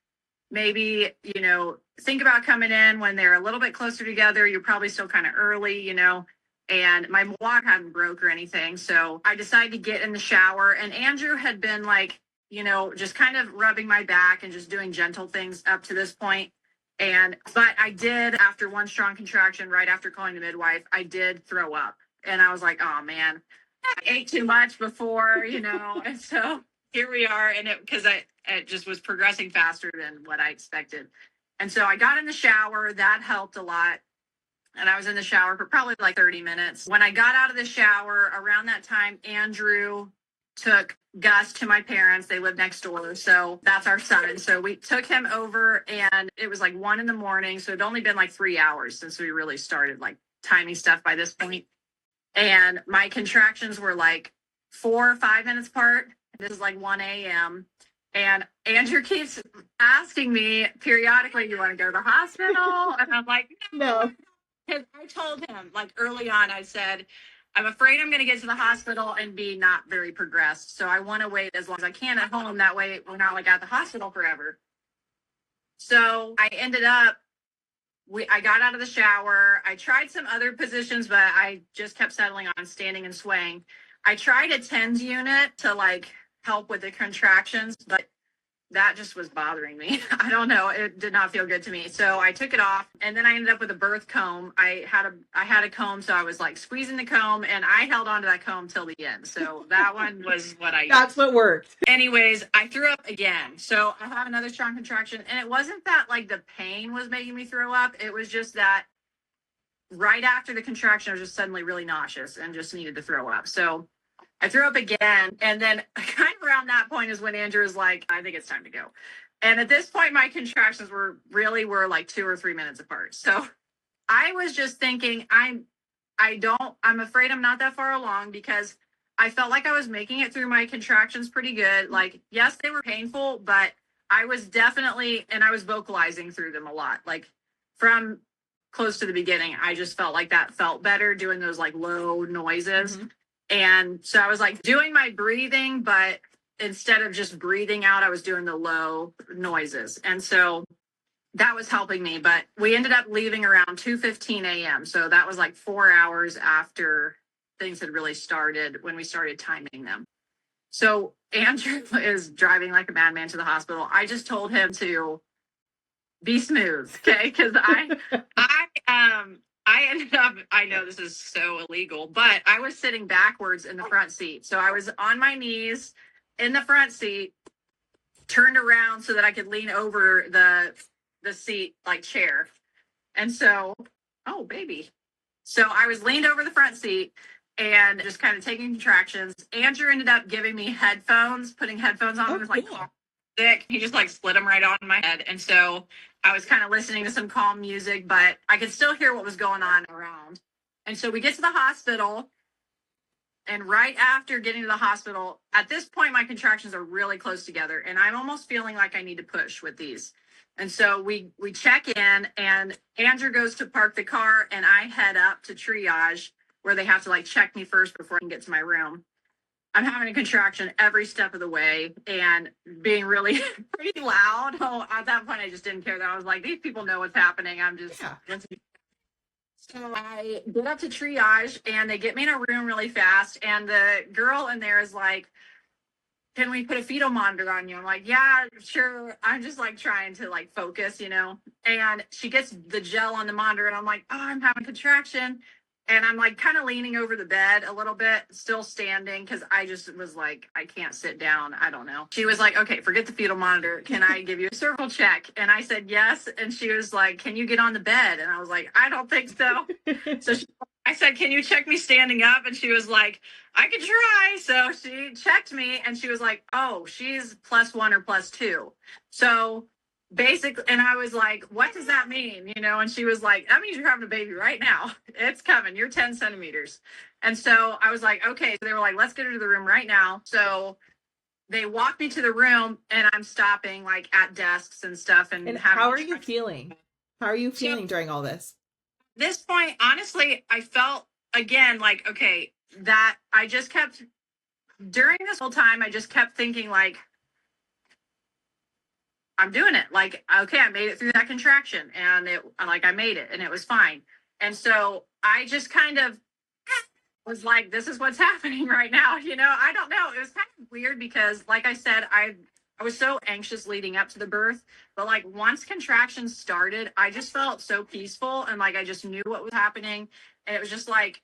maybe, you know, think about coming in when they're a little bit closer together. You're probably still kind of early, you know, and my walk hadn't broke or anything. So I decided to get in the shower, and Andrew had been like, you know, just kind of rubbing my back and just doing gentle things up to this point. But I did, after one strong contraction, right after calling the midwife, I did throw up. And I was like, oh man, I ate too much before, you know, and so here we are. And it just was progressing faster than what I expected. And so I got in the shower. That helped a lot. And I was in the shower for probably like 30 minutes. When I got out of the shower, around that time, Andrew took Gus to my parents. They live next door. So that's our son. So we took him over, and it was like 1 a.m. So it'd only been like 3 hours since we really started like timing stuff by this point. And my contractions were like 4 or 5 minutes apart. This is like 1 a.m. And Andrew keeps asking me periodically, you want to go to the hospital? And I'm like, no. Because I told him, like early on, I said, I'm afraid I'm going to get to the hospital and be not very progressed. So I want to wait as long as I can at home. That way we're not like at the hospital forever. So I ended up I got out of the shower. I tried some other positions, but I just kept settling on standing and swaying. I tried a TENS unit to like help with the contractions, but that just was bothering me. I don't know. It did not feel good to me. So I took it off, and then I ended up with a birth comb. I had a comb, so I was like squeezing the comb, and I held onto that comb till the end. So that one was what I
That's
used.
what worked.
Anyways, I threw up again. So I had another strong contraction, and it wasn't that like the pain was making me throw up. It was just that right after the contraction, I was just suddenly really nauseous and just needed to throw up. So I threw up again. And then kind of around that point is when Andrew was like, I think it's time to go. And at this point, my contractions were like 2 or 3 minutes apart. So I was just thinking, I'm afraid I'm not that far along, because I felt like I was making it through my contractions pretty good. Like, yes, they were painful, but I was definitely, and I was vocalizing through them a lot. Like from close to the beginning, I just felt like that felt better doing those like low noises. Mm-hmm. And so I was like doing my breathing, but instead of just breathing out, I was doing the low noises. And so that was helping me. But we ended up leaving around 2:15 a.m. So that was like 4 hours after things had really started, when we started timing them. So Andrew is driving like a madman to the hospital. I just told him to be smooth, okay? Because I ended up, I know this is so illegal, but I was sitting backwards in the front seat. So I was on my knees in the front seat, turned around so that I could lean over the seat, like chair. And so, oh, baby. So I was leaned over the front seat and just kind of taking contractions. Andrew ended up giving me headphones, putting headphones on. It was like, thick. He just like slid them right on my head. And so I was kind of listening to some calm music, but I could still hear what was going on around. And so we get to the hospital. And right after getting to the hospital, at this point, my contractions are really close together, and I'm almost feeling like I need to push with these. And so we check in, and Andrew goes to park the car, and I head up to triage, where they have to like check me first before I can get to my room. I'm having a contraction every step of the way and being really pretty loud. Oh, at that point, I just didn't care. That I was like, these people know what's happening. I'm just. Yeah. So I get up to triage, and they get me in a room really fast. And the girl in there is like, can we put a fetal monitor on you? I'm like, yeah, sure. I'm just like trying to like focus, you know. And she gets the gel on the monitor, and I'm like, oh, I'm having contraction. And I'm like kind of leaning over the bed a little bit, still standing, because I just was like, I can't sit down. I don't know. She was like, okay, forget the fetal monitor. Can I give you a cervical check? And I said, yes. And she was like, can you get on the bed? And I was like, I don't think so. So I said, can you check me standing up? And she was like, I could try. So she checked me, and she was like, oh, she's +1 or +2. So basically, and I was like, what does that mean? You know, and she was like, that means you're having a baby right now. It's coming. You're 10 centimeters. And so I was like, okay. So they were like, let's get her to the room right now. So they walked me to the room, and I'm stopping like at desks and stuff. And
how are you feeling? How are you feeling during all this?
This point, honestly, I felt again like, okay, that I just kept, during this whole time, I just kept thinking like, I'm doing it. Like, okay, I made it through that contraction, and I made it, and it was fine. And so I just kind of was like, this is what's happening right now. You know, I don't know. It was kind of weird because, like I said, I was so anxious leading up to the birth, but like once contractions started, I just felt so peaceful, and like I just knew what was happening, and it was just like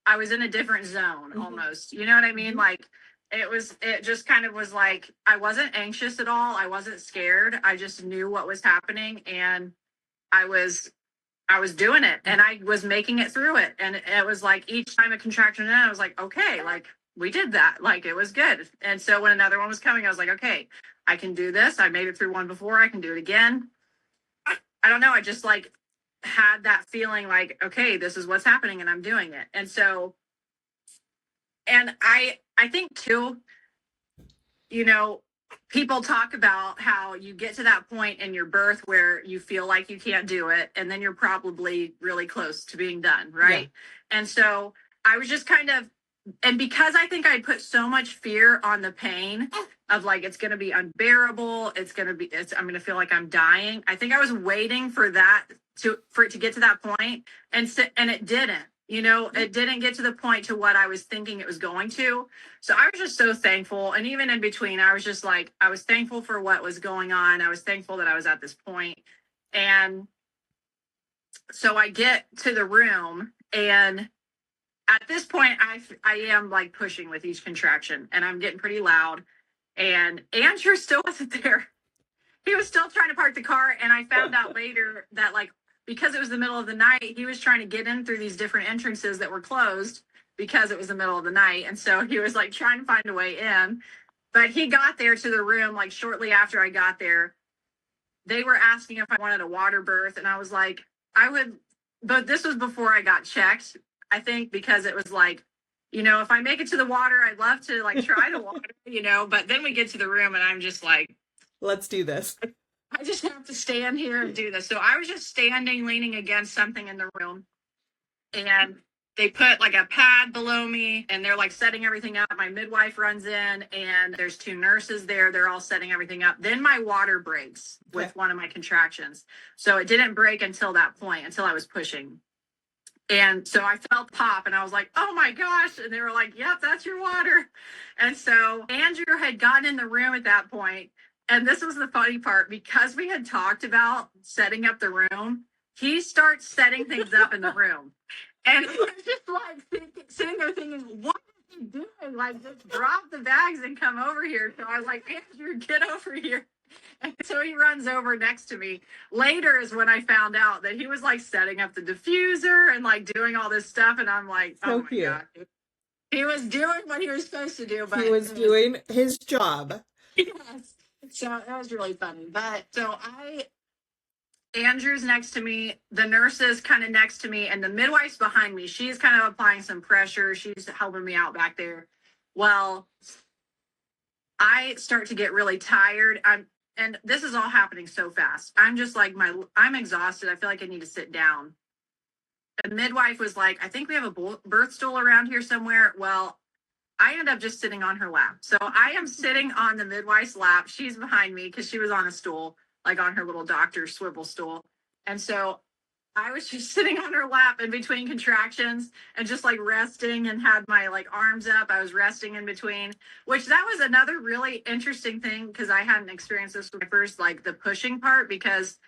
I was in a different zone almost. You know what I mean? Like it just kind of was like I wasn't anxious at all. I wasn't scared. I just knew what was happening, and I was doing it, and I was making it through it. And it was like each time a contraction I was like, okay, like we did that. Like it was good. And so when another one was coming, I was like, okay, I can do this. I made it through one before. I can do it again. I don't know. I just like had that feeling like, okay, this is what's happening, and I'm doing it. And so, and I think too, you know, people talk about how you get to that point in your birth where you feel like you can't do it, and then you're probably really close to being done, right? Yeah. And so I was just kind of, and because I think I put so much fear on the pain of like, it's going to be unbearable. I'm going to feel like I'm dying. I think I was waiting for it to get to that point, and it didn't. It didn't get to the point to what I was thinking it was going to. So I was just so thankful. And even in between, I was just like, I was thankful for what was going on. I was thankful that I was at this point. And so I get to the room, and at this point, I am like pushing with each contraction, and I'm getting pretty loud. And Andrew still wasn't there. He was still trying to park the car. And I found out later that, like, because it was the middle of the night, he was trying to get in through these different entrances that were closed because it was the middle of the night. And so he was like trying to find a way in. But he got there to the room like shortly after I got there. They were asking if I wanted a water birth. And I was like, I would, but this was before I got checked, I think, because it was like, if I make it to the water, I'd love to like try the water, but then we get to the room and I'm just like,
let's do this.
I just have to stand here and do this. So I was just standing, leaning against something in the room, and they put like a pad below me, and they're like setting everything up. My midwife runs in, and there's 2 nurses there. They're all setting everything up. Then my water breaks with one of my contractions. So it didn't break until that point, until I was pushing. And so I felt pop, and I was like, oh my gosh. And they were like, yep, that's your water. And so Andrew had gotten in the room at that point. And this was the funny part, because we had talked about setting up the room, he starts setting things up in the room. And I was just like sitting there thinking, what is he doing? Like, just drop the bags and come over here. So I was like, Andrew, get over here. And so he runs over next to me. Later is when I found out that he was like setting up the diffuser and like doing all this stuff. And I'm like,
so
oh my
cute.
God. He was doing what he was supposed to do. But
he was doing his job.
Yes. So it was really funny. But so Andrew's next to me, the nurse is kind of next to me, and the midwife's behind me. She's kind of applying some pressure. She's helping me out back there. Well, I start to get really tired. And this is all happening so fast. I'm just like, I'm exhausted. I feel like I need to sit down. The midwife was like, I think we have a birth stool around here somewhere. Well, I end up just sitting on her lap. So I am sitting on the midwife's lap. She's behind me because she was on a stool, like on her little doctor swivel stool. And so I was just sitting on her lap in between contractions and just like resting, and had my like arms up. I was resting in between, which that was another really interesting thing, because I hadn't experienced this with my first, like the pushing part, because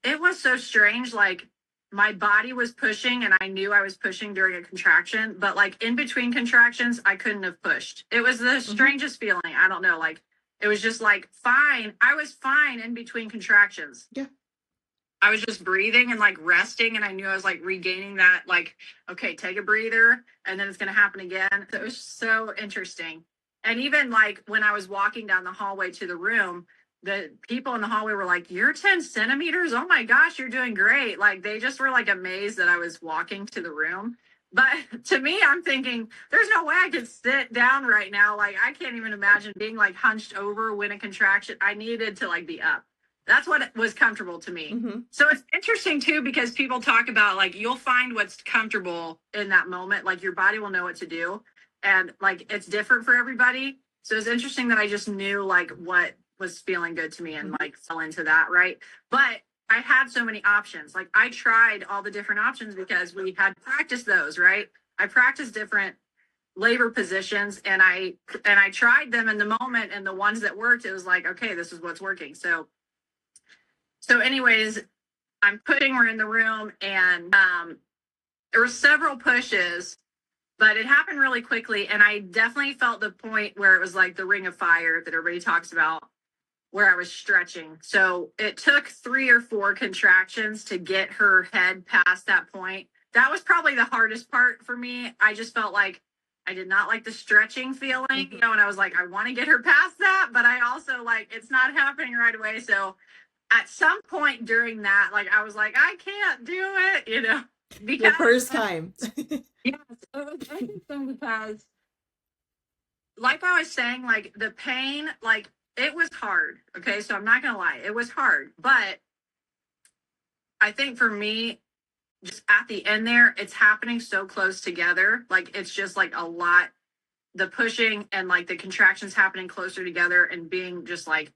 it was so strange. Like my body was pushing, and I knew I was pushing during a contraction, but like in between contractions, I couldn't have pushed. It was the strangest feeling. I don't know. Like it was just like fine. I was fine in between contractions.
Yeah.
I was just breathing and like resting, and I knew I was like regaining that, like, okay, take a breather, and then it's going to happen again. So it was so interesting. And even like when I was walking down the hallway to the room, the people in the hallway were like, you're 10 centimeters. Oh my gosh, you're doing great. Like they just were like amazed that I was walking to the room. But to me, I'm thinking, there's no way I could sit down right now. Like I can't even imagine being like hunched over when a contraction. I needed to like be up. That's what was comfortable to me.
Mm-hmm.
So it's interesting too, because people talk about like, you'll find what's comfortable in that moment. Like your body will know what to do. And like, it's different for everybody. So it's interesting that I just knew like what was feeling good to me, and like fell into that. Right. But I had so many options. Like I tried all the different options because we had practiced those, right? I practiced different labor positions, and I tried them in the moment, and the ones that worked, it was like, okay, this is what's working. So anyways, I'm putting her in the room, and there were several pushes, but it happened really quickly. And I definitely felt the point where it was like the ring of fire that everybody talks about, where I was stretching. So it took 3 or 4 contractions to get her head past that point. That was probably the hardest part for me. I just felt like I did not like the stretching feeling, and I was like, I want to get her past that, but I also like, it's not happening right away. So at some point during that, like I was like, I can't do it, because
your first time.
Yes, it was interesting because, like I was saying, like the pain, like it was hard. Okay, so I'm not gonna lie, it was hard, but I think for me, just at the end there, it's happening so close together. Like it's just like a lot the pushing and like the contractions happening closer together and being just like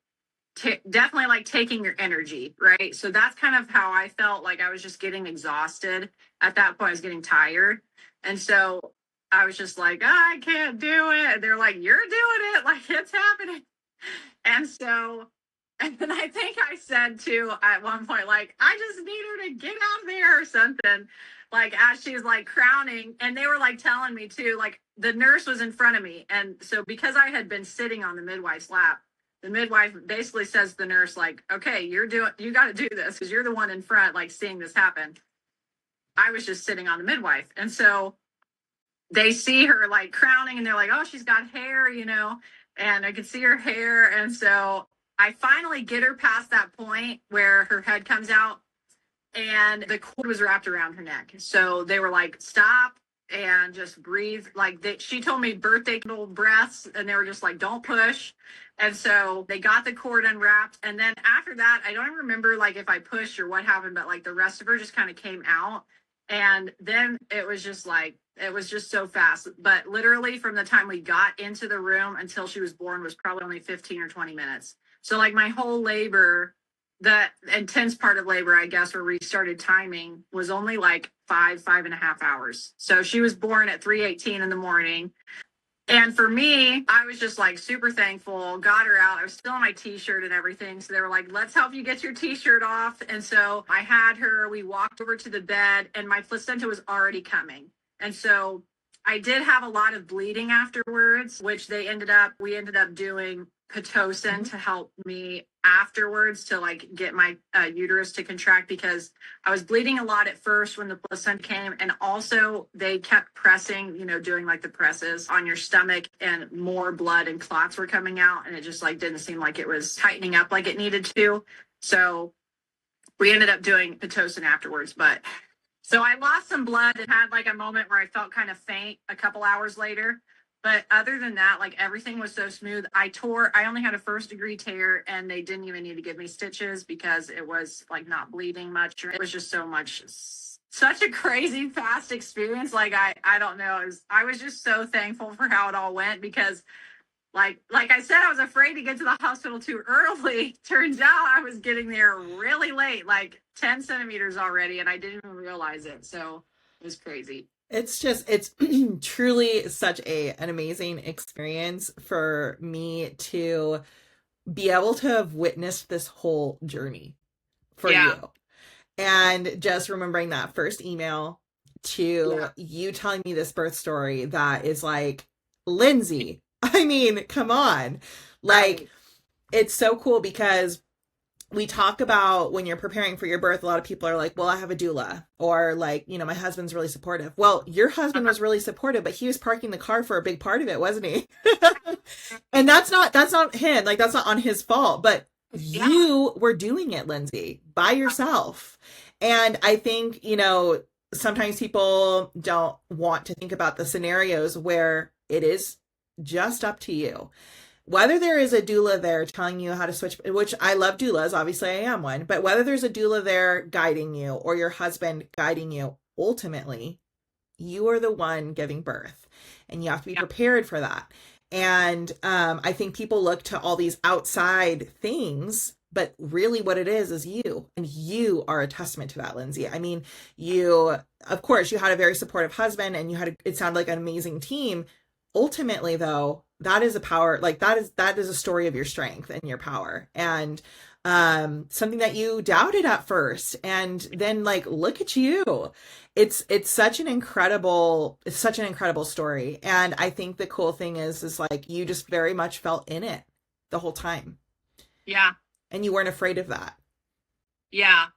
definitely like taking your energy, right? So that's kind of how I felt. Like I was just getting exhausted at that point. I was getting tired, and so I was just like, I can't do it. And they're like, you're doing it, like it's happening. And so, and then I think I said too at one point, like, I just need her to get out of there or something. Like as she was like crowning, and they were like telling me too, like the nurse was in front of me. And so because I had been sitting on the midwife's lap, the midwife basically says to the nurse, like, okay, you got to do this because you're the one in front, like seeing this happen. I was just sitting on the midwife. And so they see her like crowning and they're like, oh, she's got hair, and I could see her hair. And so I finally get her past that point where her head comes out and the cord was wrapped around her neck. So they were like, stop and just breathe. Like she told me birthday little breaths and they were just like, don't push. And so they got the cord unwrapped. And then after that, I don't even remember like if I pushed or what happened, but like the rest of her just kind of came out. And then it was just so fast. But literally from the time we got into the room until she was born was probably only 15 or 20 minutes. So like my whole labor, the intense part of labor, I guess, where we started timing was only like 5.5 hours. So she was born at 3:18 in the morning. And for me, I was just like super thankful, got her out. I was still in my t-shirt and everything. So they were like, let's help you get your t-shirt off. And so I had her, we walked over to the bed and my placenta was already coming. And so I did have a lot of bleeding afterwards, which we ended up doing Pitocin to help me afterwards to like get my uterus to contract because I was bleeding a lot at first when the placenta came. And also they kept pressing, doing like the presses on your stomach and more blood and clots were coming out. And it just like didn't seem like it was tightening up like it needed to. So we ended up doing Pitocin afterwards. But so I lost some blood and had like a moment where I felt kind of faint a couple hours later. But other than that, like everything was so smooth. I only had a 1st-degree tear and they didn't even need to give me stitches because it was like not bleeding much. It was just such a crazy fast experience. Like, I don't know. I was just so thankful for how it all went because like I said, I was afraid to get to the hospital too early. Turns out I was getting there really late, like 10 centimeters already. And I didn't even realize it. So it was crazy.
It's truly such an amazing experience for me to be able to have witnessed this whole journey for you. And just remembering that first email to you telling me this birth story that is like, Lindsay, I mean, come on. Like, it's so cool because we talk about when you're preparing for your birth, a lot of people are like, well, I have a doula, or like, my husband's really supportive. Well, your husband was really supportive, but he was parking the car for a big part of it, wasn't he? And that's not him. Like, that's not on his fault, but you were doing it, Lindsay, by yourself. And I think, sometimes people don't want to think about the scenarios where it is just up to you. Whether there is a doula there telling you how to switch, which I love doulas, obviously I am one, but whether there's a doula there guiding you or your husband guiding you, ultimately, you are the one giving birth and you have to be prepared for that. And I think people look to all these outside things, but really what it is you. And you are a testament to that, Lindsay. I mean, of course, you had a very supportive husband and it sounded like an amazing team. Ultimately, though, that is a power, like that is a story of your strength and your power, and something that you doubted at first, and then like, look at you. It's such an incredible story. And I think the cool thing is like, you just very much felt in it the whole time.
Yeah.
And you weren't afraid of that.
Yeah.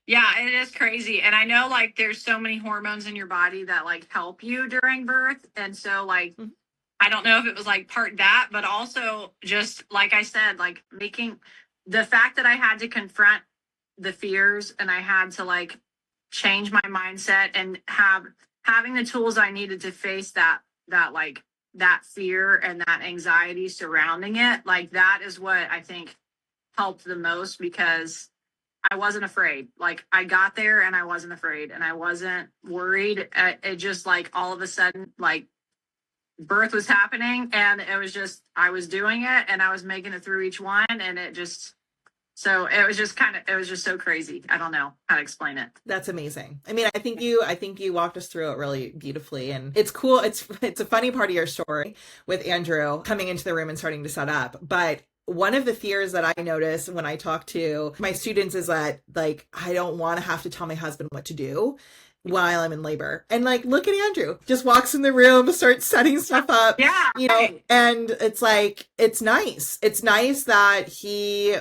Yeah, it is crazy. And I know like there's so many hormones in your body that like help you during birth. And so like, I don't know if it was like part that, but also just like I said, like making the fact that I had to confront the fears and I had to like change my mindset and having the tools I needed to face that fear and that anxiety surrounding it. Like that is what I think helped the most because I wasn't afraid. Like I got there and I wasn't afraid and I wasn't worried. It just like all of a sudden, like birth was happening, and it was just, I was doing it and I was making it through each one, and it just, so it was just it was just so crazy. I don't know how to explain it.
That's amazing. I mean, I think you walked us through it really beautifully, and it's cool. It's a funny part of your story with Andrew coming into the room and starting to set up. But one of the fears that I notice when I talk to my students is that, like, I don't want to have to tell my husband what to do while I'm in labor. And like, look at Andrew, just walks in the room, starts setting stuff up,
Yeah.
you know, and it's like, it's nice. It's nice that he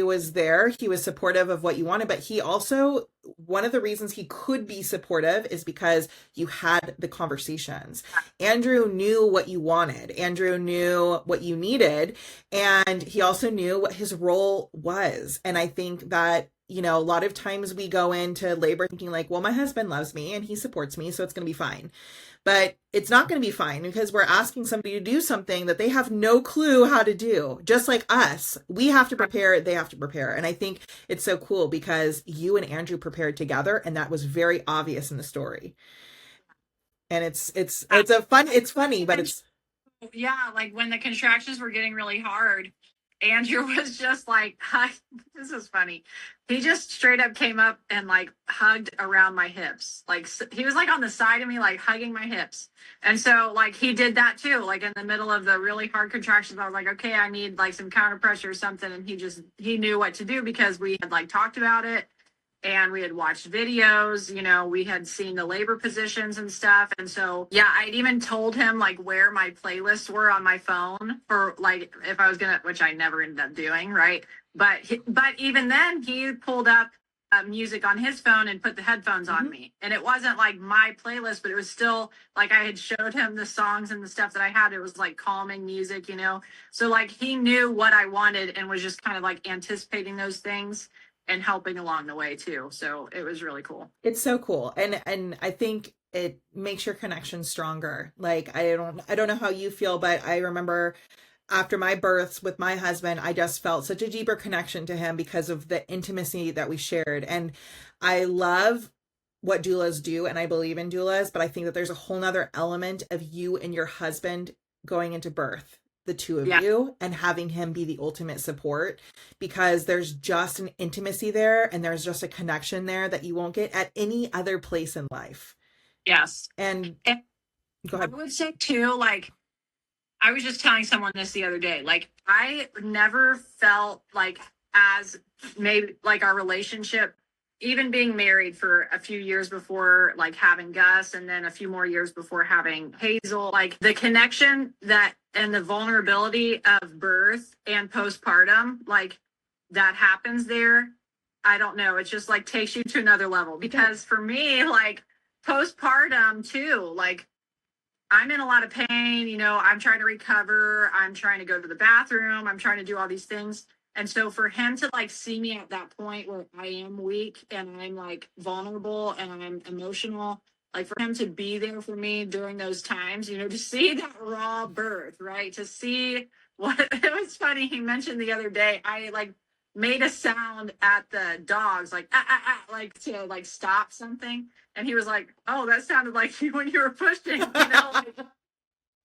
was there. He was supportive of what you wanted, but he also, one of the reasons he could be supportive is because you had the conversations. Andrew knew what you wanted. Andrew knew what you needed. And he also knew what his role was. And I think that, you know, a lot of times we go into labor thinking like, well, my husband loves me and he supports me, so it's going to be fine. But it's not going to be fine because we're asking somebody to do something that they have no clue how to do. Just like us, we have to prepare, they have to prepare. And I think it's so cool because you and Andrew prepared together, and that was very obvious in the story. And it's funny, but it's,
yeah, like when the contractions were getting really hard, Andrew was just like, hi, this is funny. He just straight up came up and like hugged around my hips. Like he was like on the side of me, like hugging my hips. And so like he did that too, like in the middle of the really hard contractions. I was like, okay, I need like some counter pressure or something. And he knew what to do because we had like talked about it. And we had watched videos, you know, we had seen the labor positions and stuff. And so, yeah, I'd even told him like where my playlists were on my phone for like, if I was going to, which I never ended up doing. Right. But even then he pulled up music on his phone and put the headphones on me. And it wasn't like my playlist, but it was still like, I had showed him the songs and the stuff that I had. It was like calming music, you know? So like he knew what I wanted and was just kind of like anticipating those things and helping along the way too. So it was really cool.
It's so cool. And I think it makes your connection stronger. Like, I don't know how you feel, but I remember after my births with my husband, I just felt such a deeper connection to him because of the intimacy that we shared. And I love what doulas do, and I believe in doulas, but I think that there's a whole nother element of you and your husband going into birth, the two of you, and having him be the ultimate support, because there's just an intimacy there and there's just a connection there that you won't get at any other place in life.
Yes.
And go ahead.
I would say too, like, I was just telling someone this the other day, like, I never felt like as maybe like our relationship, even being married for a few years before like having Gus, and then a few more years before having Hazel, like the connection that and the vulnerability of birth and postpartum, like that happens there. I don't know. It just like takes you to another level, because for me, like postpartum too, like I'm in a lot of pain, you know, I'm trying to recover. I'm trying to go to the bathroom. I'm trying to do all these things. And so for him to like see me at that point where I am weak and I'm like vulnerable and I'm emotional, like for him to be there for me during those times, you know, to see that raw birth, right? To see what it was funny. He mentioned the other day, I like made a sound at the dogs, like, like to like stop something. And he was like, oh, that sounded like you when you were pushing, you know,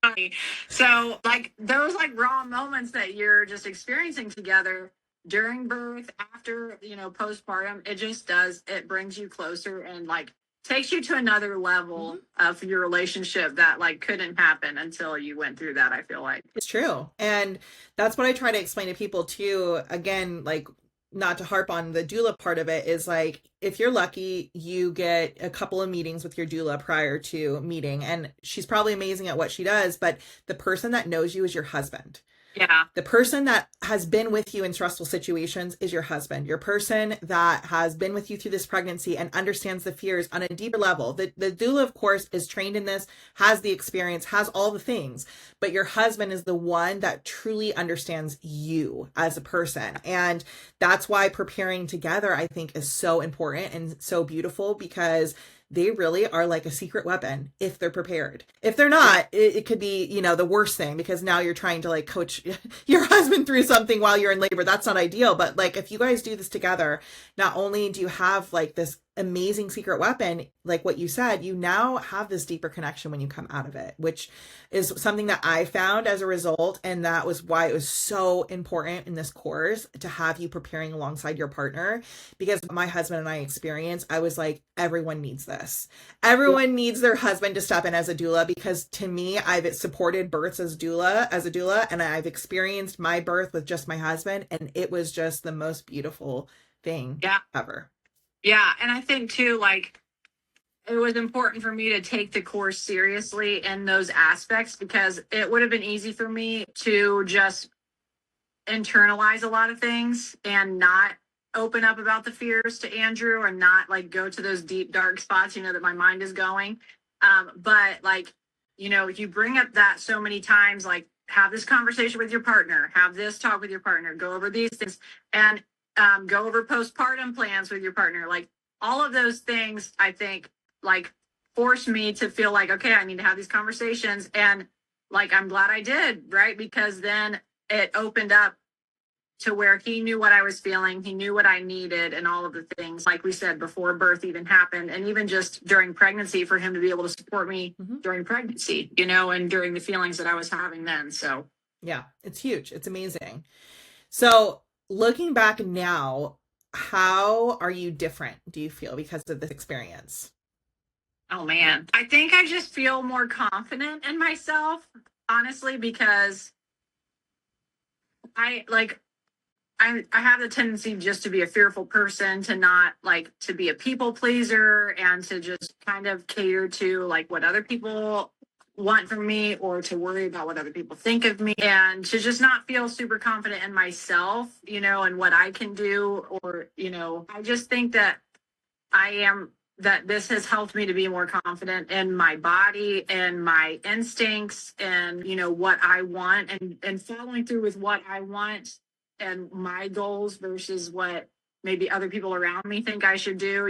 like, so like those like raw moments that you're just experiencing together during birth, after, you know, postpartum, it just does, it brings you closer and like takes you to another level of your relationship that like couldn't happen until you went through that, I feel like.
It's true. And that's what I try to explain to people too. Again, like, not to harp on the doula part of it, is like, if you're lucky, you get a couple of meetings with your doula prior to meeting, and she's probably amazing at what she does, but the person that knows you is your husband.
Yeah.
The person that has been with you in stressful situations is your husband. Your person that has been with you through this pregnancy and understands the fears on a deeper level. The doula, of course, is trained in this, has the experience, has all the things, but your husband is the one that truly understands you as a person. And that's why preparing together, I think, is so important and so beautiful, because they really are like a secret weapon if they're prepared. If they're not, it could be, you know, the worst thing, because now you're trying to like coach your husband through something while you're in labor. That's not ideal. But like, if you guys do this together, not only do you have like this amazing secret weapon, like what you said, you now have this deeper connection when you come out of it, which is something that I found as a result. And that was why it was so important in this course to have you preparing alongside your partner, because my husband and I experienced, I was like, everyone needs this. Everyone needs their husband to step in as a doula, because to me, I've supported births as a doula, and I've experienced my birth with just my husband, and it was just the most beautiful thing ever.
Yeah. And I think too, like, it was important for me to take the course seriously in those aspects, because it would have been easy for me to just internalize a lot of things and not open up about the fears to Andrew, and not like go to those deep, dark spots, that my mind is going. But like, if you bring up that so many times, like, have this conversation with your partner, have this talk with your partner, go over these things, and go over postpartum plans with your partner. Like, all of those things, I think, like, forced me to feel like, okay, I need to have these conversations. And like, I'm glad I did, right? Because then it opened up to where he knew what I was feeling. He knew what I needed, and all of the things, like we said, before birth even happened. And even just during pregnancy, for him to be able to support me during pregnancy, and during the feelings that I was having then. So
yeah, it's huge. It's amazing. So looking back now, how are you different, do you feel, because of this experience?
Oh man, I think I just feel more confident in myself, honestly, because I like I have the tendency just to be a fearful person, to not like to be a people pleaser, and to just kind of cater to like what other people want from me, or to worry about what other people think of me, and to just not feel super confident in myself, and what I can do, or I just think that that this has helped me to be more confident in my body and my instincts, and what I want, and following through with what I want and my goals versus what maybe other people around me think I should do.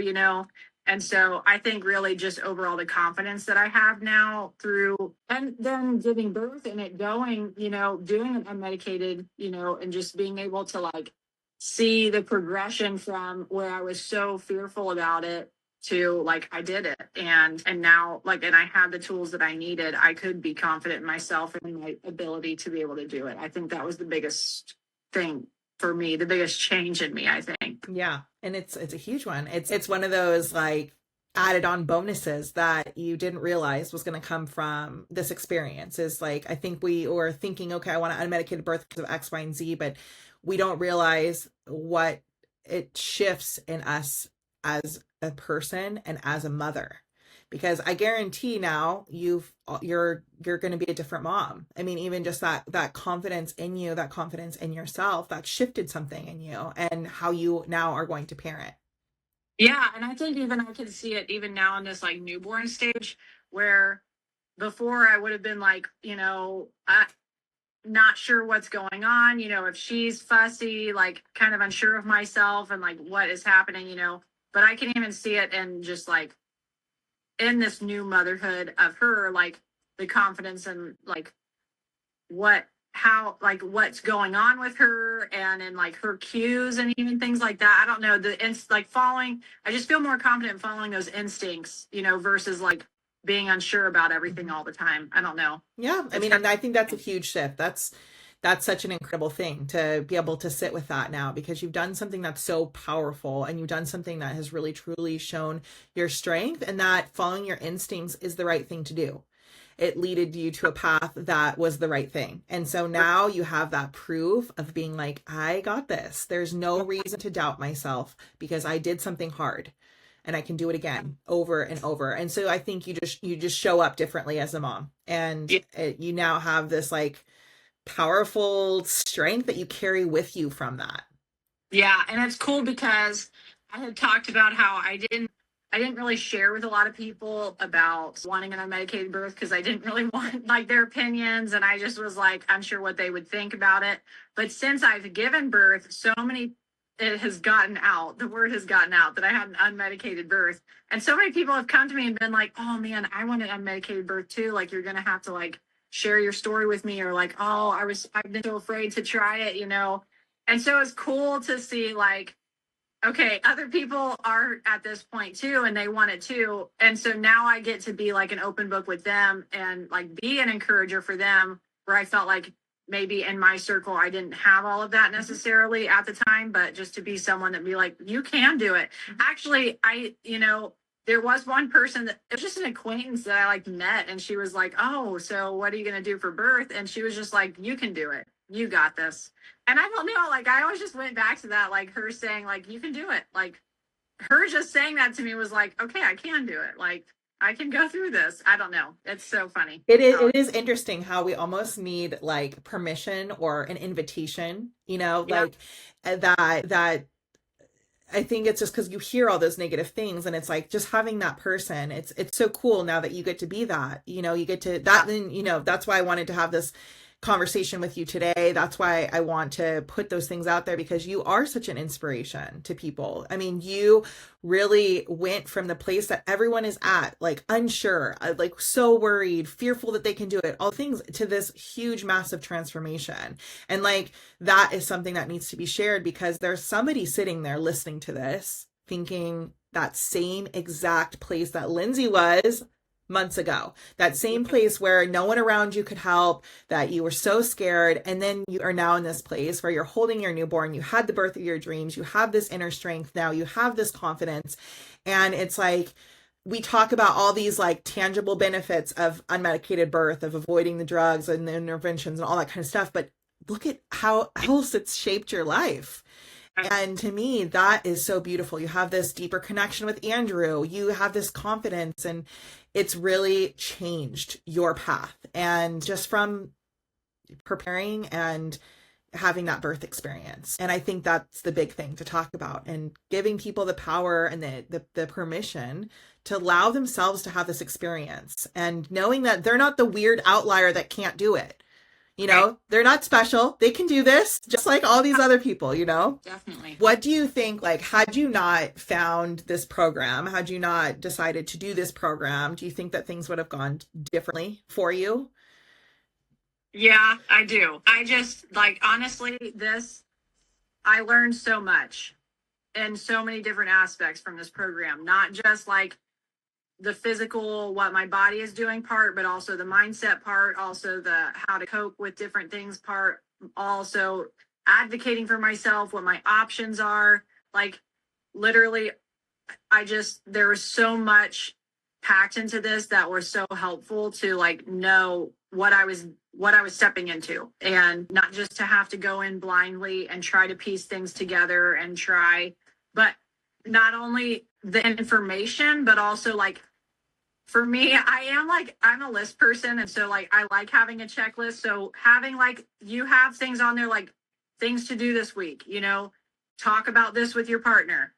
And so I think really just overall the confidence that I have now through, and then giving birth and it going, doing an unmedicated, and just being able to like see the progression from where I was so fearful about it to like I did it, and now like, and I had the tools that I needed. I could be confident in myself and my ability to be able to do it. I think that was the biggest thing for me, the biggest change in me, I think.
Yeah, and it's a huge one. It's one of those like added on bonuses that you didn't realize was going to come from this experience. Is like, I think we were thinking, okay, I want an unmedicated birth because of X, Y, and Z, but we don't realize what it shifts in us as a person and as a mother. Because I guarantee now you're going to be a different mom. I mean, even just that confidence in you, that confidence in yourself, that shifted something in you and how you now are going to parent.
Yeah, and I think even I can see it even now in this like newborn stage, where before I would have been like, not sure what's going on, if she's fussy, like kind of unsure of myself and like what is happening, but I can even see it in just like in this new motherhood of her, like the confidence and like what's going on with her, and in like her cues and even things like that. I don't know, I just feel more confident following those instincts, versus like being unsure about everything all the time. I don't know.
Yeah, I mean, and I think that's a huge shift. That's such an incredible thing to be able to sit with that now, because you've done something that's so powerful, and you've done something that has really truly shown your strength, and that following your instincts is the right thing to do. It leaded you to a path that was the right thing. And so now you have that proof of being like, I got this. There's no reason to doubt myself, because I did something hard and I can do it again over and over. And so I think you just show up differently as a mom, and you now have this like powerful strength that you carry with you from that.
Yeah, and it's cool because I had talked about how I didn't really share with a lot of people about wanting an unmedicated birth, because I didn't really want like their opinions, and I just was like unsure what they would think about it. But since I've given birth, it has gotten out, the word has gotten out that I had an unmedicated birth, and so many people have come to me and been like, oh man, I want an unmedicated birth too, like you're gonna have to like share your story with me, or like, oh, I've been so afraid to try it. And so it's cool to see like okay, other people are at this point too, and they want it too. And so now I get to be like an open book with them and like be an encourager for them, where I felt like maybe in my circle I didn't have all of that necessarily at the time, but just to be someone that be like, you can do it. Actually, there was one person that it was just an acquaintance that I like met, and she was like, oh, so what are you going to do for birth? And she was just like, you can do it. You got this. And I don't know, like I always just went back to that, like her saying, like, you can do it. Like her just saying that to me was like, okay, I can do it. Like I can go through this. I don't know. It's so funny.
It is interesting how we almost need like permission or an invitation,
Yeah.
like that I think it's just because you hear all those negative things, and it's like just having that person. It's so cool now that you get to be that. You get to that. Then that's why I wanted to have this conversation with you today. That's why I want to put those things out there, because you are such an inspiration to people. I mean, you really went from the place that everyone is at, like unsure, like so worried, fearful that they can do it, all things, to this huge, massive transformation. And like that is something that needs to be shared, because there's somebody sitting there listening to this thinking that same exact place that Lindsay was months ago, that same place where no one around you could help, that you were so scared. And then you are now in this place where you're holding your newborn, you had the birth of your dreams, you have this inner strength, now you have this confidence. And it's like, we talk about all these like tangible benefits of unmedicated birth, of avoiding the drugs and the interventions and all that kind of stuff, but look at how else it's shaped your life. And to me, that is so beautiful. You have this deeper connection with Andrew. You have this confidence, and it's really changed your path. And just from preparing and having that birth experience. And I think that's the big thing to talk about, and giving people the power and the permission to allow themselves to have this experience, and knowing that they're not the weird outlier that can't do it. They're not special. They can do this just like all these other people,
Definitely.
What do you think, like, had you not found this program, had you not decided to do this program, do you think that things would have gone differently for you?
Yeah, I do. I just like, honestly, I learned so much in so many different aspects from this program, not just like the physical, what my body is doing part, but also the mindset part, also the how to cope with different things part, also advocating for myself, what my options are. Like literally, there was so much packed into this that was so helpful to like know what I was stepping into, and not just to have to go in blindly and try to piece things together and try, but not only the information, but also like for me, I'm a list person. And so like, I like having a checklist. So having like, you have things on there, like things to do this week, talk about this with your partner,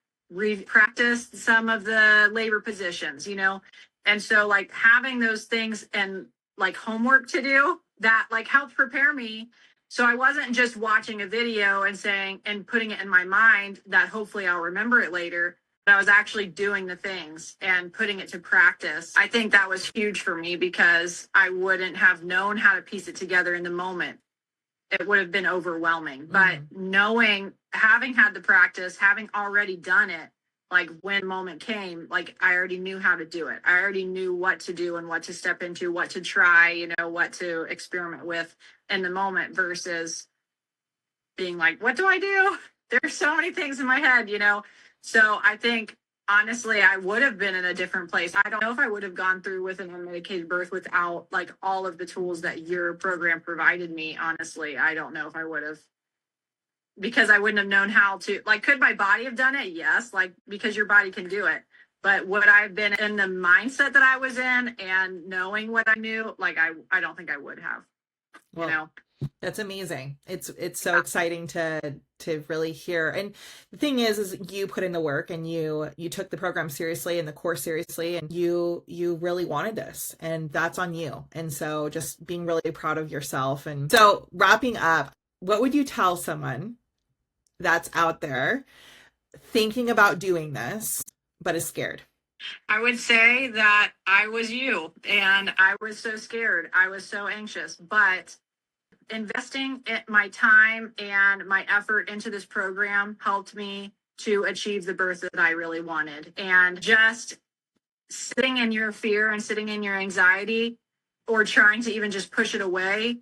practice some of the labor positions, and so like having those things and like homework to do that like helped prepare me. So I wasn't just watching a video and saying and putting it in my mind that hopefully I'll remember it later. I was actually doing the things and putting it to practice. I think that was huge for me, because I wouldn't have known how to piece it together in the moment. It would have been overwhelming. But having had the practice, having already done it, like when moment came, like I already knew how to do it. I already knew what to do and what to step into, what to try, what to experiment with in the moment, versus being like, what do I do? There's so many things in my head, So I think honestly, I would have been in a different place. I don't know if I would have gone through with an unmedicated birth without like all of the tools that your program provided me. Honestly, I don't know if I would have, because I wouldn't have known how to, like, could my body have done it? Yes. Like, because your body can do it. But would I have been in the mindset that I was in and knowing what I knew? Like, I don't think I would have,
Well, that's amazing. It's so exciting to really hear. And the thing is you put in the work, and you took the program seriously and the course seriously, and you really wanted this, and that's on you. And so just being really proud of yourself. And so wrapping up, what would you tell someone that's out there thinking about doing this but is scared?
I would say that I was you, and I was so scared. I was so anxious, but investing my time and my effort into this program helped me to achieve the birth that I really wanted. And just sitting in your fear and sitting in your anxiety or trying to even just push it away,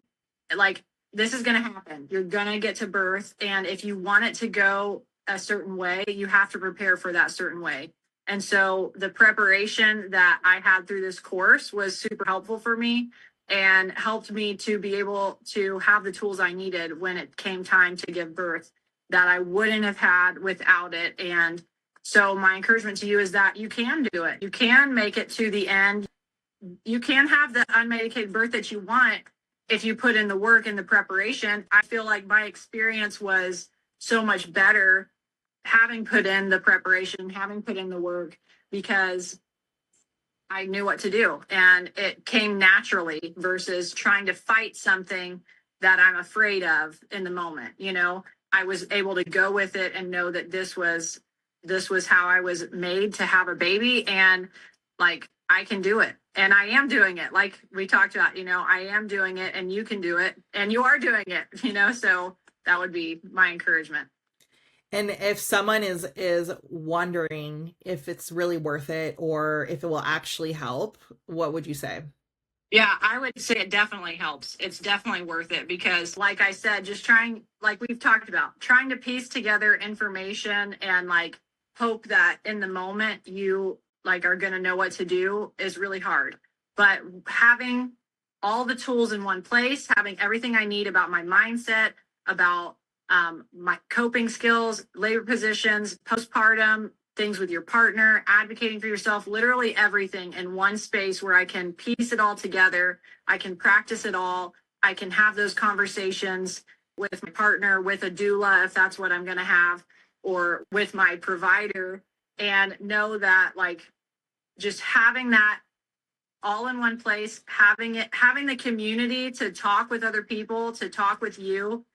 like, this is going to happen. You're going to get to birth. And if you want it to go a certain way, you have to prepare for that certain way. And so the preparation that I had through this course was super helpful for me and helped me to be able to have the tools I needed when it came time to give birth that I wouldn't have had without it. And so my encouragement to you is that you can do it. You can make it to the end. You can have the unmedicated birth that you want if you put in the work and the preparation. I feel like my experience was so much better having put in the preparation, having put in the work, because I knew what to do and it came naturally versus trying to fight something that I'm afraid of in the moment. You know, I was able to go with it and know that this was how I was made to have a baby, and like, I can do it. And I am doing it. Like we talked about, you know, I am doing it and you can do it and you are doing it, you know, so that would be my encouragement.
And if someone is wondering if it's really worth it or if it will actually help, what would you say?
Yeah, I would say it definitely helps. It's definitely worth it because, like I said, just trying, like we've talked about, trying to piece together information and like hope that in the moment you like are going to know what to do is really hard. But having all the tools in one place, having everything I need about my mindset, about my coping skills, labor positions, postpartum, things with your partner, advocating for yourself, literally everything in one space where I can piece it all together. I can practice it all. I can have those conversations with my partner, with a doula, if that's what I'm going to have, or with my provider, and know that like just having that all in one place, having the community to talk with other people, to talk with you,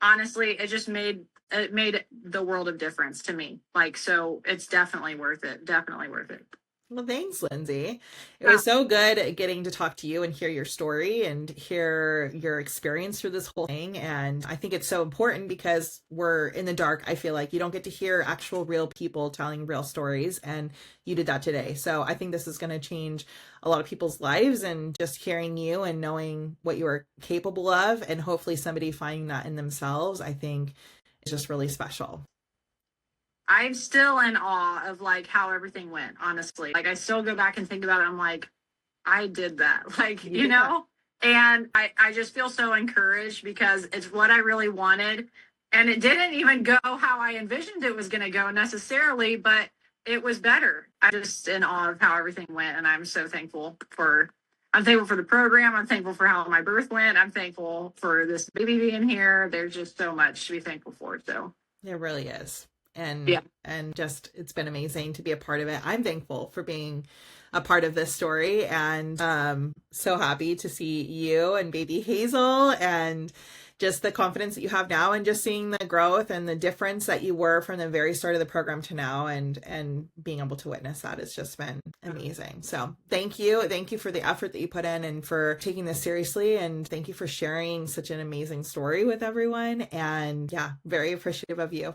honestly, it made the world of difference to me. Like, so it's definitely worth it. Definitely worth it.
Well, thanks, Lindsay. It was so good getting to talk to you and hear your story and hear your experience through this whole thing. And I think it's so important because we're in the dark. I feel like you don't get to hear actual real people telling real stories, and you did that today. So I think this is going to change a lot of people's lives, and just hearing you and knowing what you are capable of, and hopefully somebody finding that in themselves, I think is just really special.
I'm still in awe of like how everything went, honestly. Like, I still go back and think about it. I'm like, I did that. Like, you know, and I just feel so encouraged because it's what I really wanted. And it didn't even go how I envisioned it was going to go necessarily, but it was better. I'm just in awe of how everything went. And I'm so I'm thankful for the program. I'm thankful for how my birth went. I'm thankful for this baby being here. There's just so much to be thankful for. So
it really is. And
yeah.
And just it's been amazing to be a part of it. I'm thankful for being a part of this story, and so happy to see you and baby Hazel, and just the confidence that you have now, and just seeing the growth and the difference that you were from the very start of the program to now, and being able to witness that has just been amazing. So thank you for the effort that you put in and for taking this seriously, and thank you for sharing such an amazing story with everyone. And yeah, very appreciative of you.